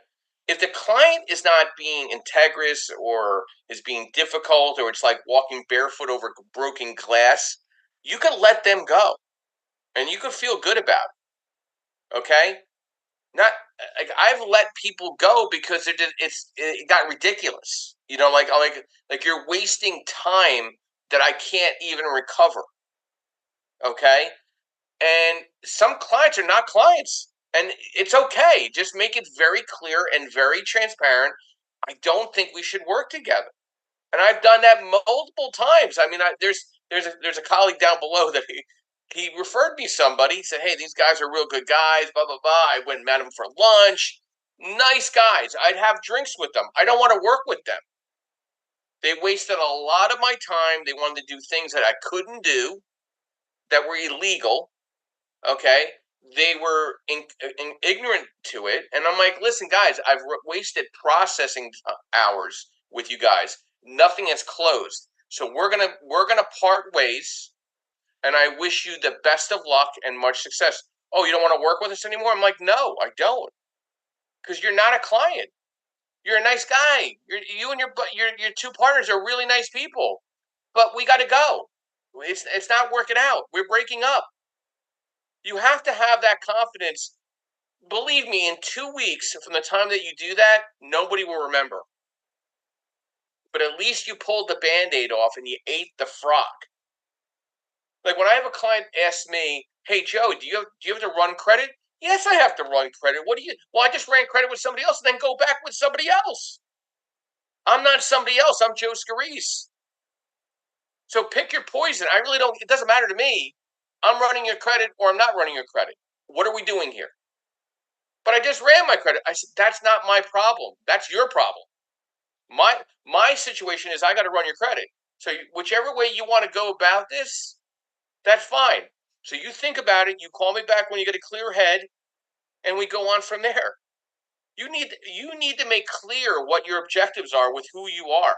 If the client is not being integrous or is being difficult, or it's like walking barefoot over broken glass, you can let them go and you can feel good about it, okay? Not like I've let people go because it got ridiculous. Like you're wasting time that I can't even recover. Okay? And some clients are not clients. And it's okay. Just make it very clear and very transparent. I don't think we should work together. And I've done that multiple times. I mean, there's a colleague down below that he referred me somebody. He said, "Hey, these guys are real good guys, blah, blah, blah." I went and met them for lunch. Nice guys. I'd have drinks with them. I don't want to work with them. They wasted a lot of my time. They wanted to do things that I couldn't do, that were illegal. Okay? They were ignorant to it. And I'm like, listen, guys, I've wasted processing hours with you guys. Nothing has closed. So we're gonna part ways. And I wish you the best of luck and much success. Oh, you don't want to work with us anymore? I'm like, no, I don't. Because you're not a client. You're a nice guy. You and your two partners are really nice people. But we got to go. It's not working out. We're breaking up. You have to have that confidence. Believe me, in 2 weeks from the time that you do that, nobody will remember. But at least you pulled the Band-Aid off and you ate the frog. Like when I have a client ask me, "Hey Joe, do you have to run credit?" Yes, I have to run credit. What do you? Well, I just ran credit with somebody else, and then go back with somebody else. I'm not somebody else. I'm Joe Scarice. So pick your poison. I really don't. It doesn't matter to me. I'm running your credit or I'm not running your credit. What are we doing here? But I just ran my credit. I said that's not my problem. That's your problem. My situation is I got to run your credit. So whichever way you want to go about this, that's fine. So you think about it. You call me back when you get a clear head, and we go on from there. You need to make clear what your objectives are with who you are,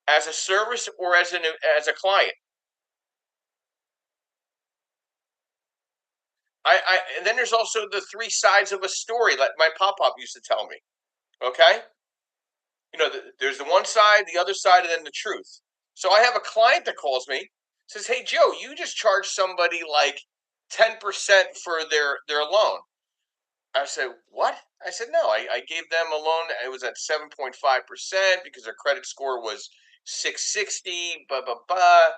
as a service or as a client. And then there's also the three sides of a story, like my pop used to tell me. Okay, there's the one side, the other side, and then the truth. So I have a client that calls me, says, "Hey Joe, you just charged somebody like 10% for their loan." I said, "What?" I said, "No, I gave them a loan. It was at 7.5% because their credit score was 660, blah blah blah."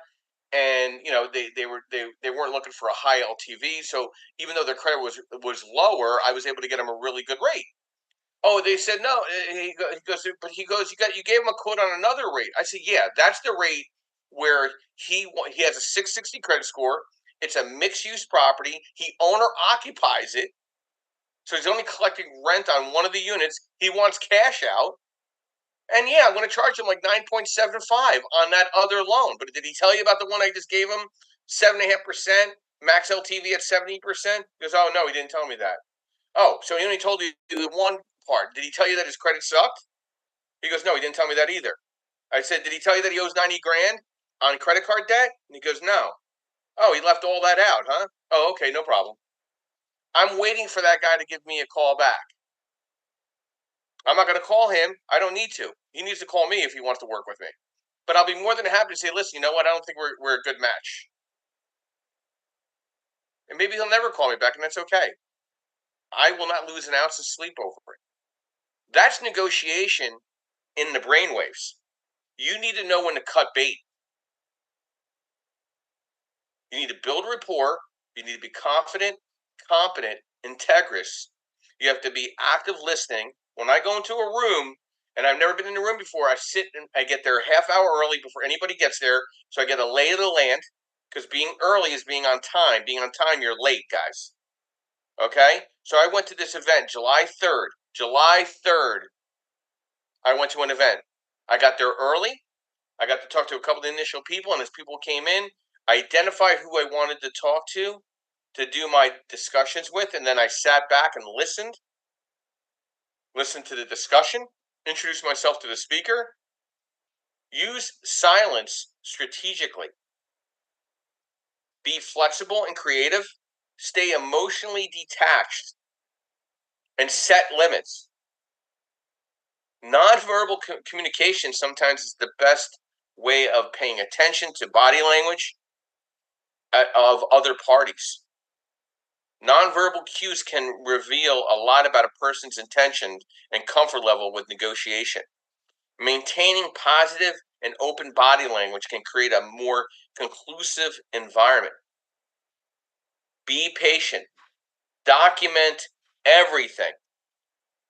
And they weren't looking for a high LTV, so even though their credit was lower, I was able to get them a really good rate. Oh, they said no. He goes, you gave him a quote on another rate. I said, yeah, that's the rate where he has a 660 credit score. It's a mixed use property. He owner occupies it, so he's only collecting rent on one of the units. He wants cash out. And yeah, I'm going to charge him like 9.75 on that other loan. But did he tell you about the one I just gave him? 7.5%, max LTV at 70%? He goes, oh, no, he didn't tell me that. Oh, so he only told you the one part. Did he tell you that his credit sucked? He goes, no, he didn't tell me that either. I said, did he tell you that he owes 90 grand on credit card debt? And he goes, no. Oh, he left all that out, huh? Oh, okay, no problem. I'm waiting for that guy to give me a call back. I'm not going to call him. I don't need to. He needs to call me if he wants to work with me. But I'll be more than happy to say, listen, you know what? I don't think we're a good match. And maybe he'll never call me back, and that's okay. I will not lose an ounce of sleep over it. That's negotiation in the brainwaves. You need to know when to cut bait. You need to build rapport. You need to be confident, competent, integrous. You have to be active listening. When I go into a room, and I've never been in a room before, I sit and I get there a half hour early before anybody gets there, so I get a lay of the land, because being early is being on time. Being on time, you're late, guys. Okay? So I went to this event July 3rd. July 3rd, I went to an event. I got there early. I got to talk to a couple of the initial people, and as people came in, I identified who I wanted to talk to do my discussions with, and then I sat back and listened to the discussion, introduced myself to the speaker. Use silence strategically. Be flexible and creative. Stay emotionally detached and set limits. Nonverbal communication sometimes is the best way of paying attention to body language of other parties. Nonverbal cues can reveal a lot about a person's intention and comfort level with negotiation. Maintaining positive and open body language can create a more conclusive environment. Be patient. Document everything.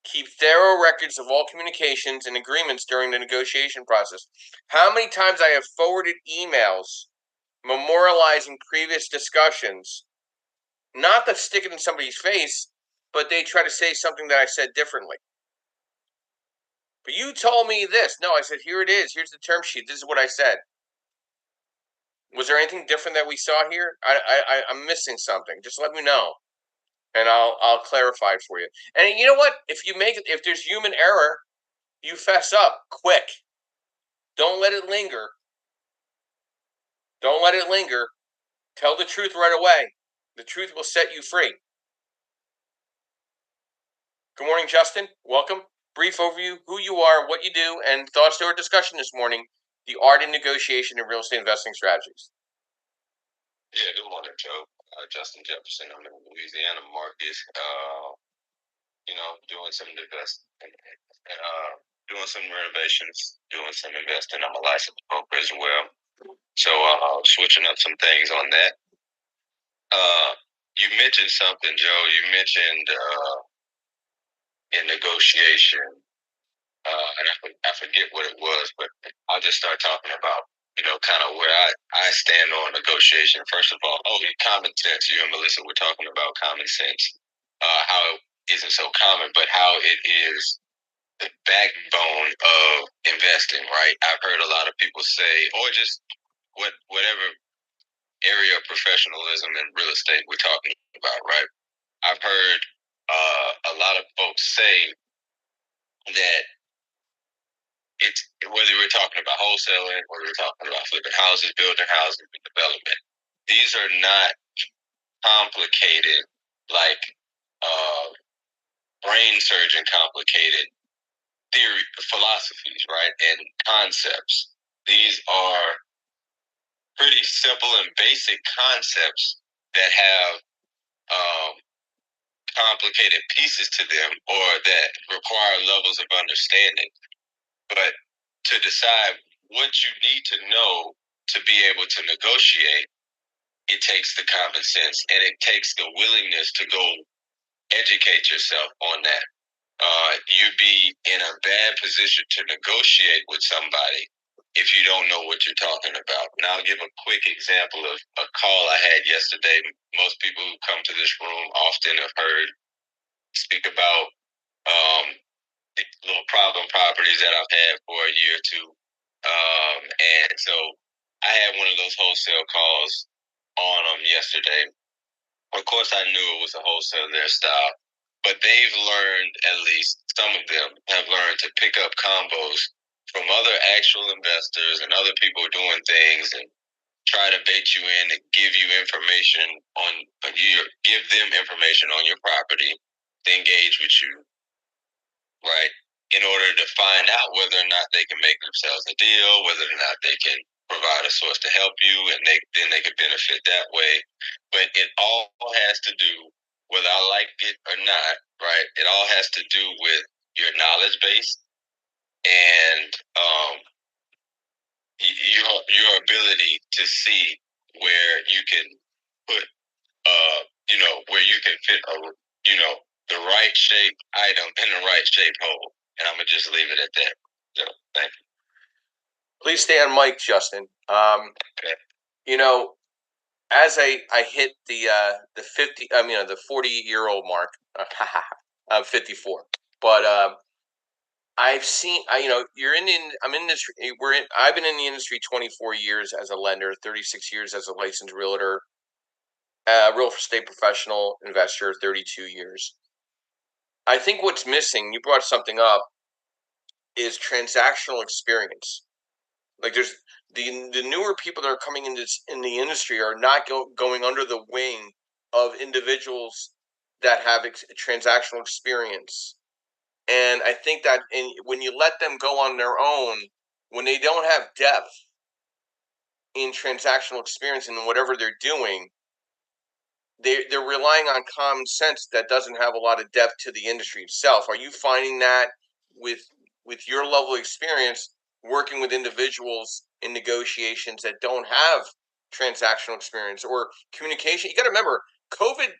Keep thorough records of all communications and agreements during the negotiation process. How many times I have forwarded emails memorializing previous discussions, not to stick it in somebody's face, but they try to say something that I said differently. But you told me this. No, I said, here it is. Here's the term sheet. This is what I said. Was there anything different that we saw here? I'm missing something. Just let me know, and I'll clarify it for you. And you know what? If there's human error, you fess up quick. Don't let it linger. Don't let it linger. Tell the truth right away. The truth will set you free. Good morning, Justin. Welcome. Brief overview, who you are, what you do, and thoughts to our discussion this morning, the art of negotiation in real estate investing strategies. Yeah, good morning, Joe. Justin Jefferson. I'm in Louisiana, Marcus. Doing some doing some renovations, doing some investing. I'm a licensed broker as well. So switching up some things on that. You mentioned something, Joe. You mentioned in negotiation, and I forget what it was, but I'll just start talking about, kind of where I stand on negotiation. First of all, common sense. You and Melissa were talking about common sense, how it isn't so common, but how it is the backbone of investing, right? I've heard a lot of people say, or just whatever area of professionalism in real estate we're talking about, right? I've heard a lot of folks say that it's whether we're talking about wholesaling, whether we're talking about flipping houses, building houses, development. These are not complicated, like brain surgeon complicated theory, philosophies, right, and concepts. These are pretty simple and basic concepts that have complicated pieces to them, or that require levels of understanding. But to decide what you need to know to be able to negotiate, it takes the common sense, and it takes the willingness to go educate yourself on that. You'd be in a bad position to negotiate with somebody if you don't know what you're talking about. And I'll give a quick example of a call I had yesterday. Most people who come to this room often have heard speak about the little problem properties that I've had for a year or two. And so I had one of those wholesale calls on them yesterday. Of course, I knew it was a wholesale their style, but they've learned, at least some of them have learned to pick up combos from other actual investors and other people doing things and try to bait you in and give you information give them information on your property to engage with you, right? In order to find out whether or not they can make themselves a deal, whether or not they can provide a source to help you, and then they could benefit that way. But it all has to do, whether I like it or not, right? It all has to do with your knowledge base and your ability to see where you can put where you can fit the right shape item in the right shape hole. And I'm gonna just leave it at that. So thank you. Please stay on mic, Justin. Okay. As I hit the 40-year-old mark, I'm 54, but I've seen, you're I'm in this, I've been in the industry 24 years as a lender, 36 years as a licensed realtor, real estate professional, investor, 32 years. I think what's missing, you brought something up, is transactional experience. Like there's the newer people that are coming in the industry are not going under the wing of individuals that have transactional experience. And I think that when you let them go on their own, when they don't have depth in transactional experience in whatever they're doing, they're relying on common sense that doesn't have a lot of depth to the industry itself. Are you finding that with your level of experience working with individuals in negotiations that don't have transactional experience or communication? You got to remember, COVID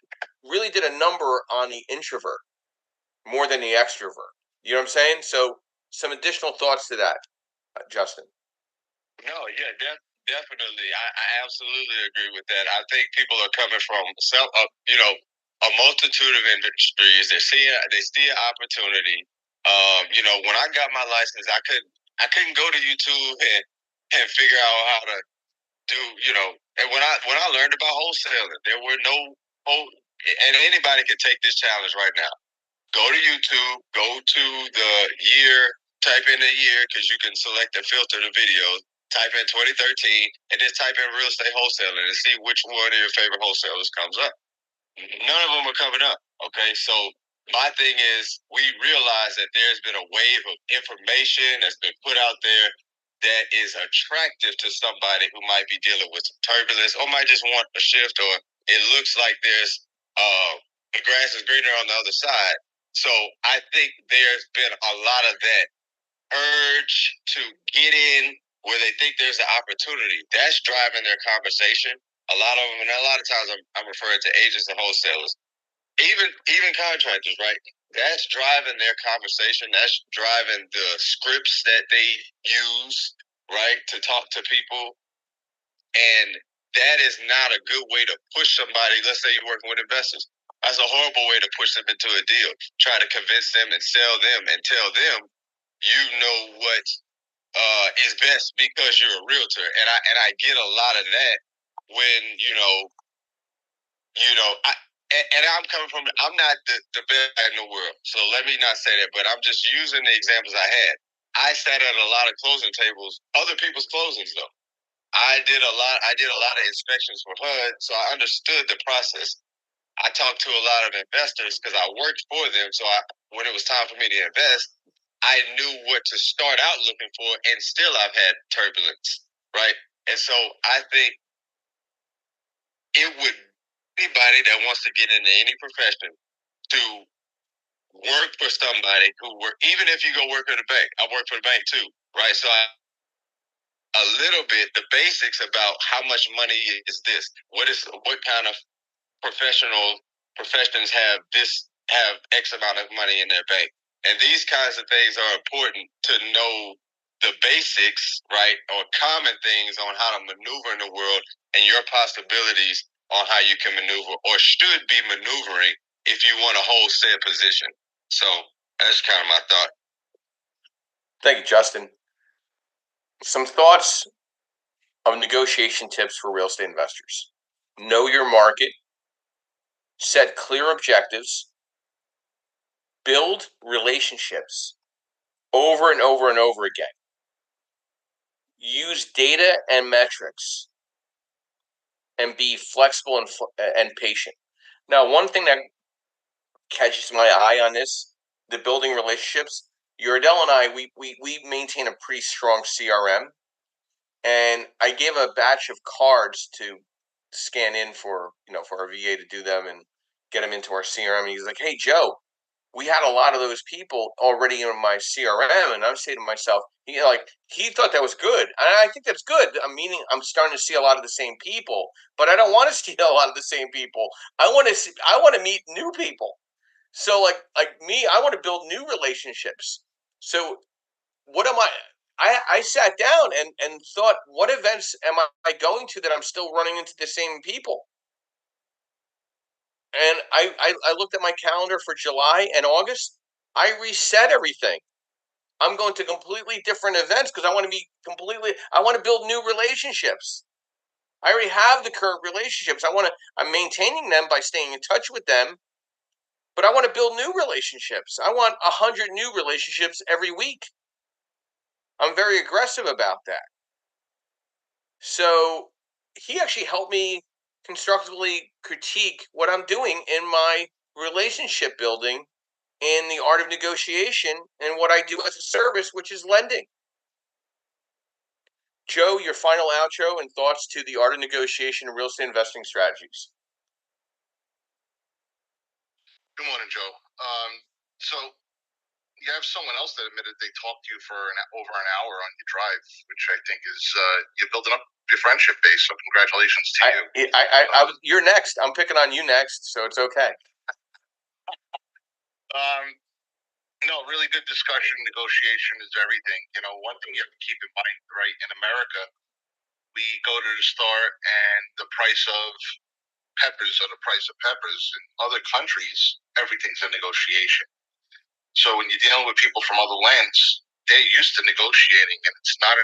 really did a number on the introvert more than the extrovert. You know what I'm saying? So some additional thoughts to that, Justin. No, yeah, definitely. I absolutely agree with that. I think people are coming from a multitude of industries. They see an opportunity. When I got my license, I couldn't go to YouTube and figure out how to do, and when I learned about wholesaling, there were and anybody can take this challenge right now. Go to YouTube, go to the year, type in the year, because you can select and filter the videos. Type in 2013, and then type in real estate wholesaling and see which one of your favorite wholesalers comes up. None of them are coming up. Okay, so my thing is, we realize that there's been a wave of information that's been put out there that is attractive to somebody who might be dealing with some turbulence or might just want a shift, or it looks like there's the grass is greener on the other side. So I think there's been a lot of that urge to get in where they think there's an opportunity. That's driving their conversation. A lot of them, and a lot of times I'm referring to agents and wholesalers, even contractors, right? That's driving their conversation. That's driving the scripts that they use, right, to talk to people. And that is not a good way to push somebody. Let's say you're working with investors. That's a horrible way to push them into a deal. Try to convince them and sell them and tell them you know what is best because you're a realtor. And I get a lot of that when I'm coming from. I'm not the best guy in the world, so let me not say that. But I'm just using the examples I had. I sat at a lot of closing tables, other people's closings though. I did a lot of inspections for HUD, so I understood the process. I talked to a lot of investors because I worked for them. So when it was time for me to invest, I knew what to start out looking for, and still I've had turbulence, right? And so I think it would anybody that wants to get into any profession to work for somebody even if you go work at a bank. I work for the bank too, right? So a little bit the basics about how much money is this? What kind of professions have X amount of money in their bank? And these kinds of things are important to know the basics, right, or common things on how to maneuver in the world and your possibilities on how you can maneuver or should be maneuvering if you want to hold said position. So that's kind of my thought. Thank you, Justin. Some thoughts of negotiation tips for real estate investors. Know your market. Set clear objectives. build relationships over and over and over again. Use data and metrics, and be flexible and patient. Now, one thing that catches my eye on this, the building relationships, Uradell and I, we maintain a pretty strong CRM, and I gave a batch of cards to scan in for our VA to do them and get them into our CRM. And he's like, "Hey, Joe, we had a lot of those people already in my CRM," and I'm saying to myself, he thought that was good, and I think that's good. Meaning, I'm starting to see a lot of the same people, but I don't want to see a lot of the same people. I want to meet new people. So, like me, I want to build new relationships. So, what am I sat down and thought, what events am I going to that I'm still running into the same people? And I looked at my calendar for July and August. I reset everything. I'm going to completely different events because I want to build new relationships. I already have the current relationships. I'm maintaining them by staying in touch with them, but I want to build new relationships. I want 100 new relationships every week. I'm very aggressive about that. So he actually helped me constructively critique what I'm doing in my relationship building in the art of negotiation and what I do as a service, which is lending. Joe, your final outro and thoughts to the art of negotiation and real estate investing strategies. Good morning, Joe. So you have someone else that admitted they talked to you for over an hour on your drive, which I think is you're building up your friendship base. So congratulations to you. You're next. I'm picking on you next, so it's okay. No, really good discussion. Negotiation is everything. One thing you have to keep in mind, right? In America, we go to the store and the price of peppers or the price of peppers. In other countries, everything's a negotiation. So when you're dealing with people from other lands, they're used to negotiating, and it's not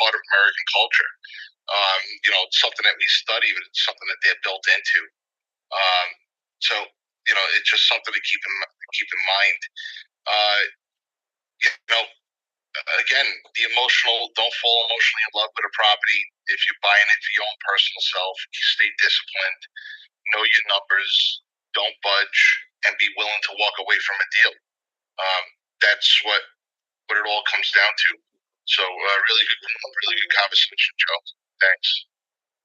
part of American culture. It's something that we study, but it's something that they're built into. So it's just something to keep in mind. Again, don't fall emotionally in love with a property. If you're buying it for your own personal self, you stay disciplined, know your numbers, don't budge, and be willing to walk away from a deal. That's what it all comes down to. So really good conversation, Joe. Thanks.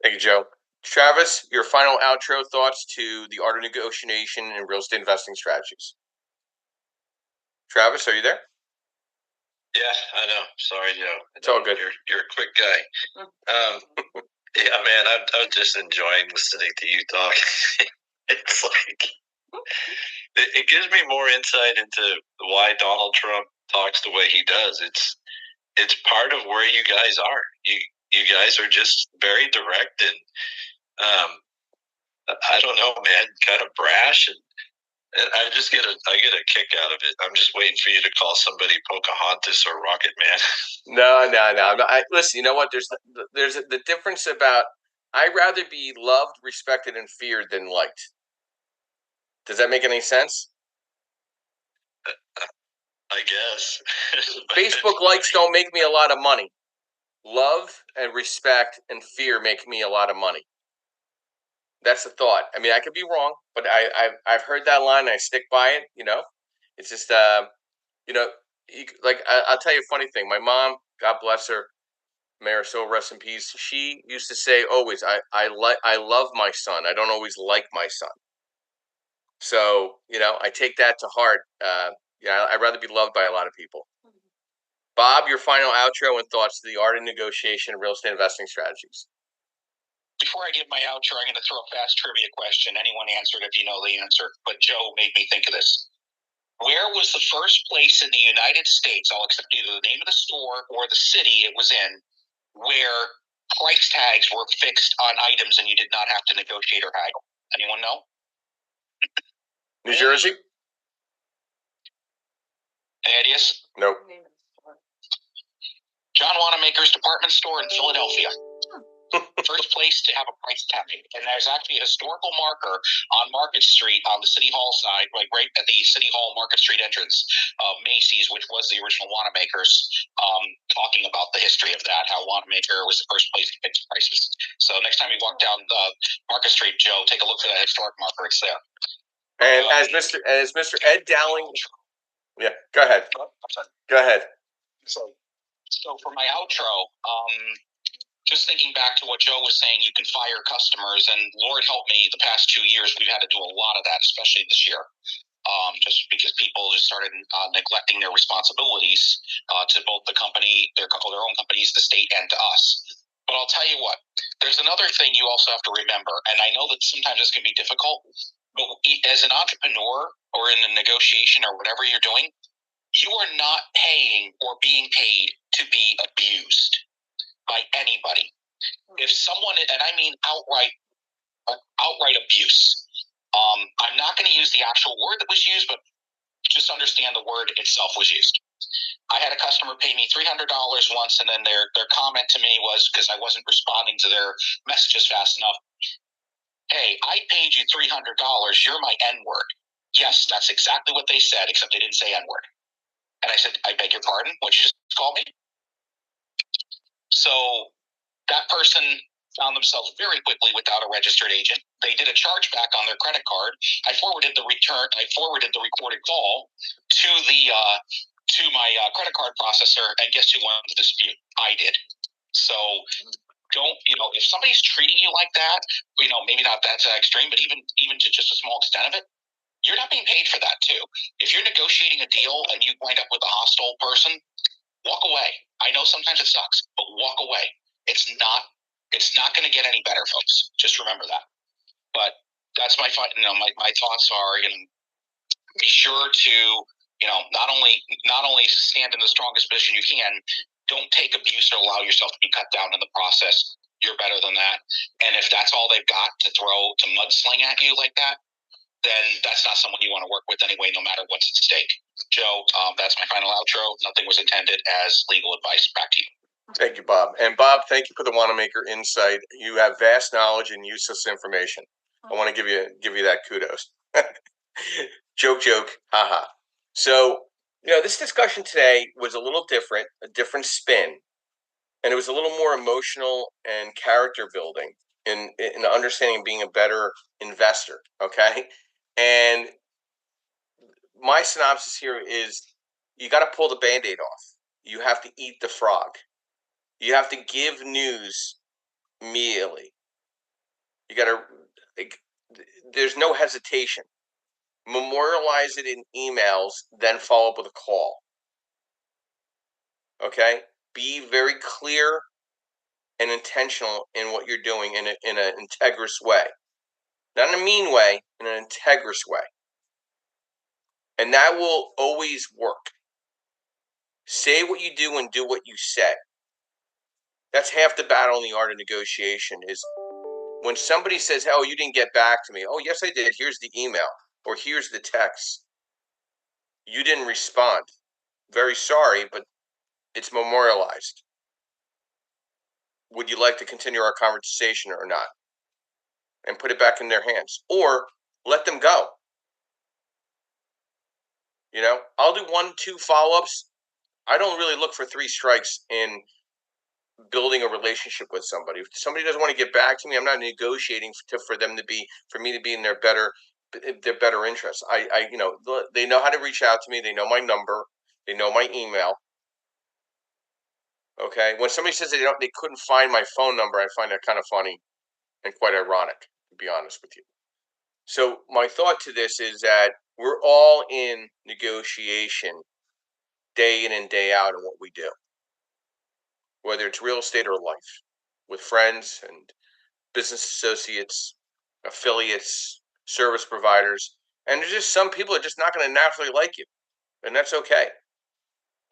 Thank you, Joe. Travis, your final outro thoughts to the art of negotiation and real estate investing strategies. Travis, are you there? Yeah, I know. Sorry, Joe. It's all good. You're a quick guy. Yeah, man, I'm just enjoying listening to you talk. It's like it gives me more insight into why Donald Trump talks the way he does. It's part of where you guys are. You guys are just very direct and I don't know, man, kind of brash, and I get a kick out of it. I'm just waiting for you to call somebody Pocahontas or Rocket Man. No. Listen, you know what? There's the difference about I'd rather be loved, respected, and feared than liked. Does that make any sense? I guess. Facebook likes don't make me a lot of money. Love and respect and fear make me a lot of money. That's the thought. I mean, I could be wrong, but I've heard that line and I stick by it. It's just I'll tell you a funny thing. My mom, God bless her, may her soul rest in peace. She used to say always, I love my son. I don't always like my son. So I take that to heart. I'd rather be loved by a lot of people. Bob, your final outro and thoughts to the art of negotiation and real estate investing strategies. Before I give my outro, I'm going to throw a fast trivia question. Anyone answer it if you know the answer. But Joe made me think of this. Where was the first place in the United States, I'll accept either the name of the store or the city it was in, where price tags were fixed on items and you did not have to negotiate or haggle? Anyone know? New Jersey? Any ideas? Nope. John Wanamaker's department store in Philadelphia. First place to have a price tag. And there's actually a historical marker on Market Street on the City Hall side, like right at the City Hall Market Street entrance of Macy's, which was the original Wanamaker's, talking about the history of that, how Wanamaker was the first place to fix prices. So next time you walk down Market Street, Joe, take a look for that historic marker. It's there. And as Mr. Ed Dowling, yeah, go ahead. Go ahead. So for my outro, just thinking back to what Joe was saying, you can fire customers, and Lord help me, the past 2 years we've had to do a lot of that, especially this year, just because people just started neglecting their responsibilities to both the company, their own companies, the state, and to us. But I'll tell you what, there's another thing you also have to remember, and I know that sometimes this can be difficult, but as an entrepreneur or in a negotiation or whatever you're doing, you are not paying or being paid to be abused by anybody. If someone, and I mean outright abuse, I'm not going to use the actual word that was used, but just understand the word itself was used. I had a customer pay me $300 once, and then their comment to me was, because I wasn't responding to their messages fast enough, "Hey, I paid you $300. You're my N-word." Yes, that's exactly what they said, except they didn't say N-word. And I said, "I beg your pardon? What'd you just call me?" So that person found themselves very quickly without a registered agent. They did a chargeback on their credit card. I forwarded the recorded call to my credit card processor, and guess who won the dispute? I did. So don't, if somebody's treating you like that, maybe not that extreme, but even to just a small extent of it, you're not being paid for that too. If you're negotiating a deal and you wind up with a hostile person, walk away. I know sometimes it sucks, but walk away. It's not going to get any better, folks. Just remember that. But that's my thoughts are, be sure to, not only stand in the strongest position you can, don't take abuse or allow yourself to be cut down in the process. You're better than that. And if that's all they've got to throw to mudsling at you like that, then that's not someone you want to work with anyway, no matter what's at stake. Joe, that's my final outro. Nothing was intended as legal advice. Back to you. Thank you, Bob. And Bob, thank you for the Wanamaker insight. You have vast knowledge and useless information. I want to give you that kudos. Joke, haha. So, this discussion today was a little different, a different spin, and it was a little more emotional and character building in understanding being a better investor. Okay, and my synopsis here is: you got to pull the Band-Aid off. You have to eat the frog. You have to give news immediately. You got to. There's no hesitation. Memorialize it in emails, then follow up with a call. Okay? Be very clear and intentional in what you're doing in an integrous way. Not in a mean way, in an integrous way. And that will always work. Say what you do and do what you say. That's half the battle in the art of negotiation is when somebody says, "Oh, you didn't get back to me." "Oh, yes, I did. Here's the email." Or "Here's the text." "You didn't respond. Very sorry, but it's memorialized. Would you like to continue our conversation or not?" And put it back in their hands. Or let them go. I'll do 1-2 follow-ups. I don't really look for 3 strikes in building a relationship with somebody. If somebody doesn't want to get back to me, I'm not negotiating for me to be in their better interests. They know how to reach out to me. They know my number. They know my email. Okay. When somebody says they couldn't find my phone number, I find that kind of funny and quite ironic, to be honest with you. So my thought to this is that we're all in negotiation day in and day out in what we do, whether it's real estate or life, with friends and business associates, affiliates, service providers. And there's just some people are just not going to naturally like you. And that's okay.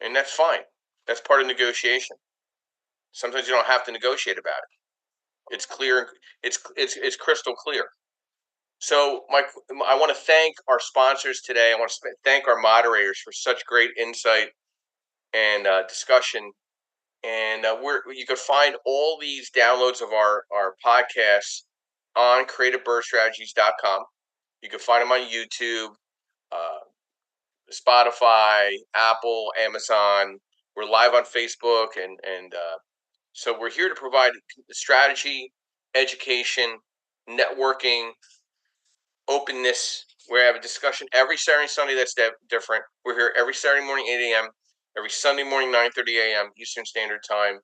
And that's fine. That's part of negotiation. Sometimes you don't have to negotiate about it. It's clear. It's crystal clear. So I want to thank our sponsors today. I want to thank our moderators for such great insight and discussion. And you can find all these downloads of our podcasts on creativebirdstrategies.com. You can find them on YouTube, Spotify, Apple, Amazon. We're live on Facebook, and so we're here to provide strategy, education, networking, openness. We have a discussion every Saturday and Sunday that's different. We're here every Saturday morning, 8 a.m., every Sunday morning, 9:30 a.m. Eastern Standard Time.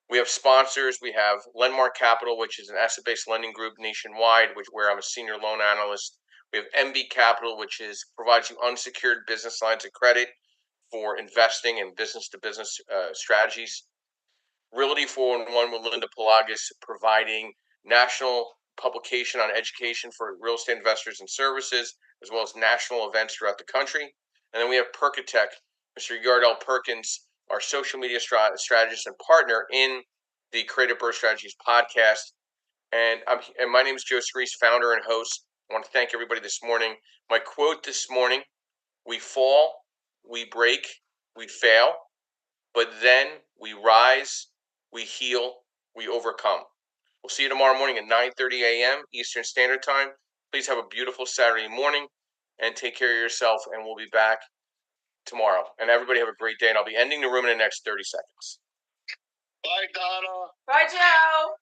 We have sponsors. We have Lendmark Capital, which is an asset-based lending group nationwide, where I'm a senior loan analyst. We have MB Capital, which provides you unsecured business lines of credit for investing and business-to-business strategies. Realty 411 with Linda Pelagas, providing national publication on education for real estate investors and services, as well as national events throughout the country. And then we have Perkatech, Mr. Yardell Perkins, our social media strategist and partner in the Creative Birth Strategies podcast. And my name is Joe Screese, founder and host. I want to thank everybody this morning. My quote this morning: we fall, we break, we fail, but then we rise, we heal, we overcome. We'll see you tomorrow morning at 9:30 a.m. Eastern Standard Time. Please have a beautiful Saturday morning and take care of yourself, and we'll be back tomorrow. And everybody have a great day, and I'll be ending the room in the next 30 seconds. Bye, Donna. Bye, Joe.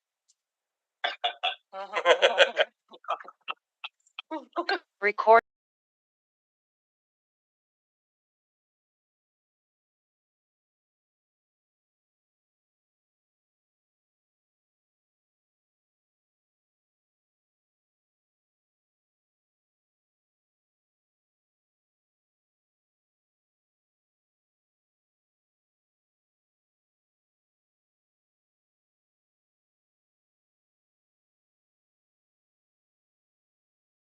Record.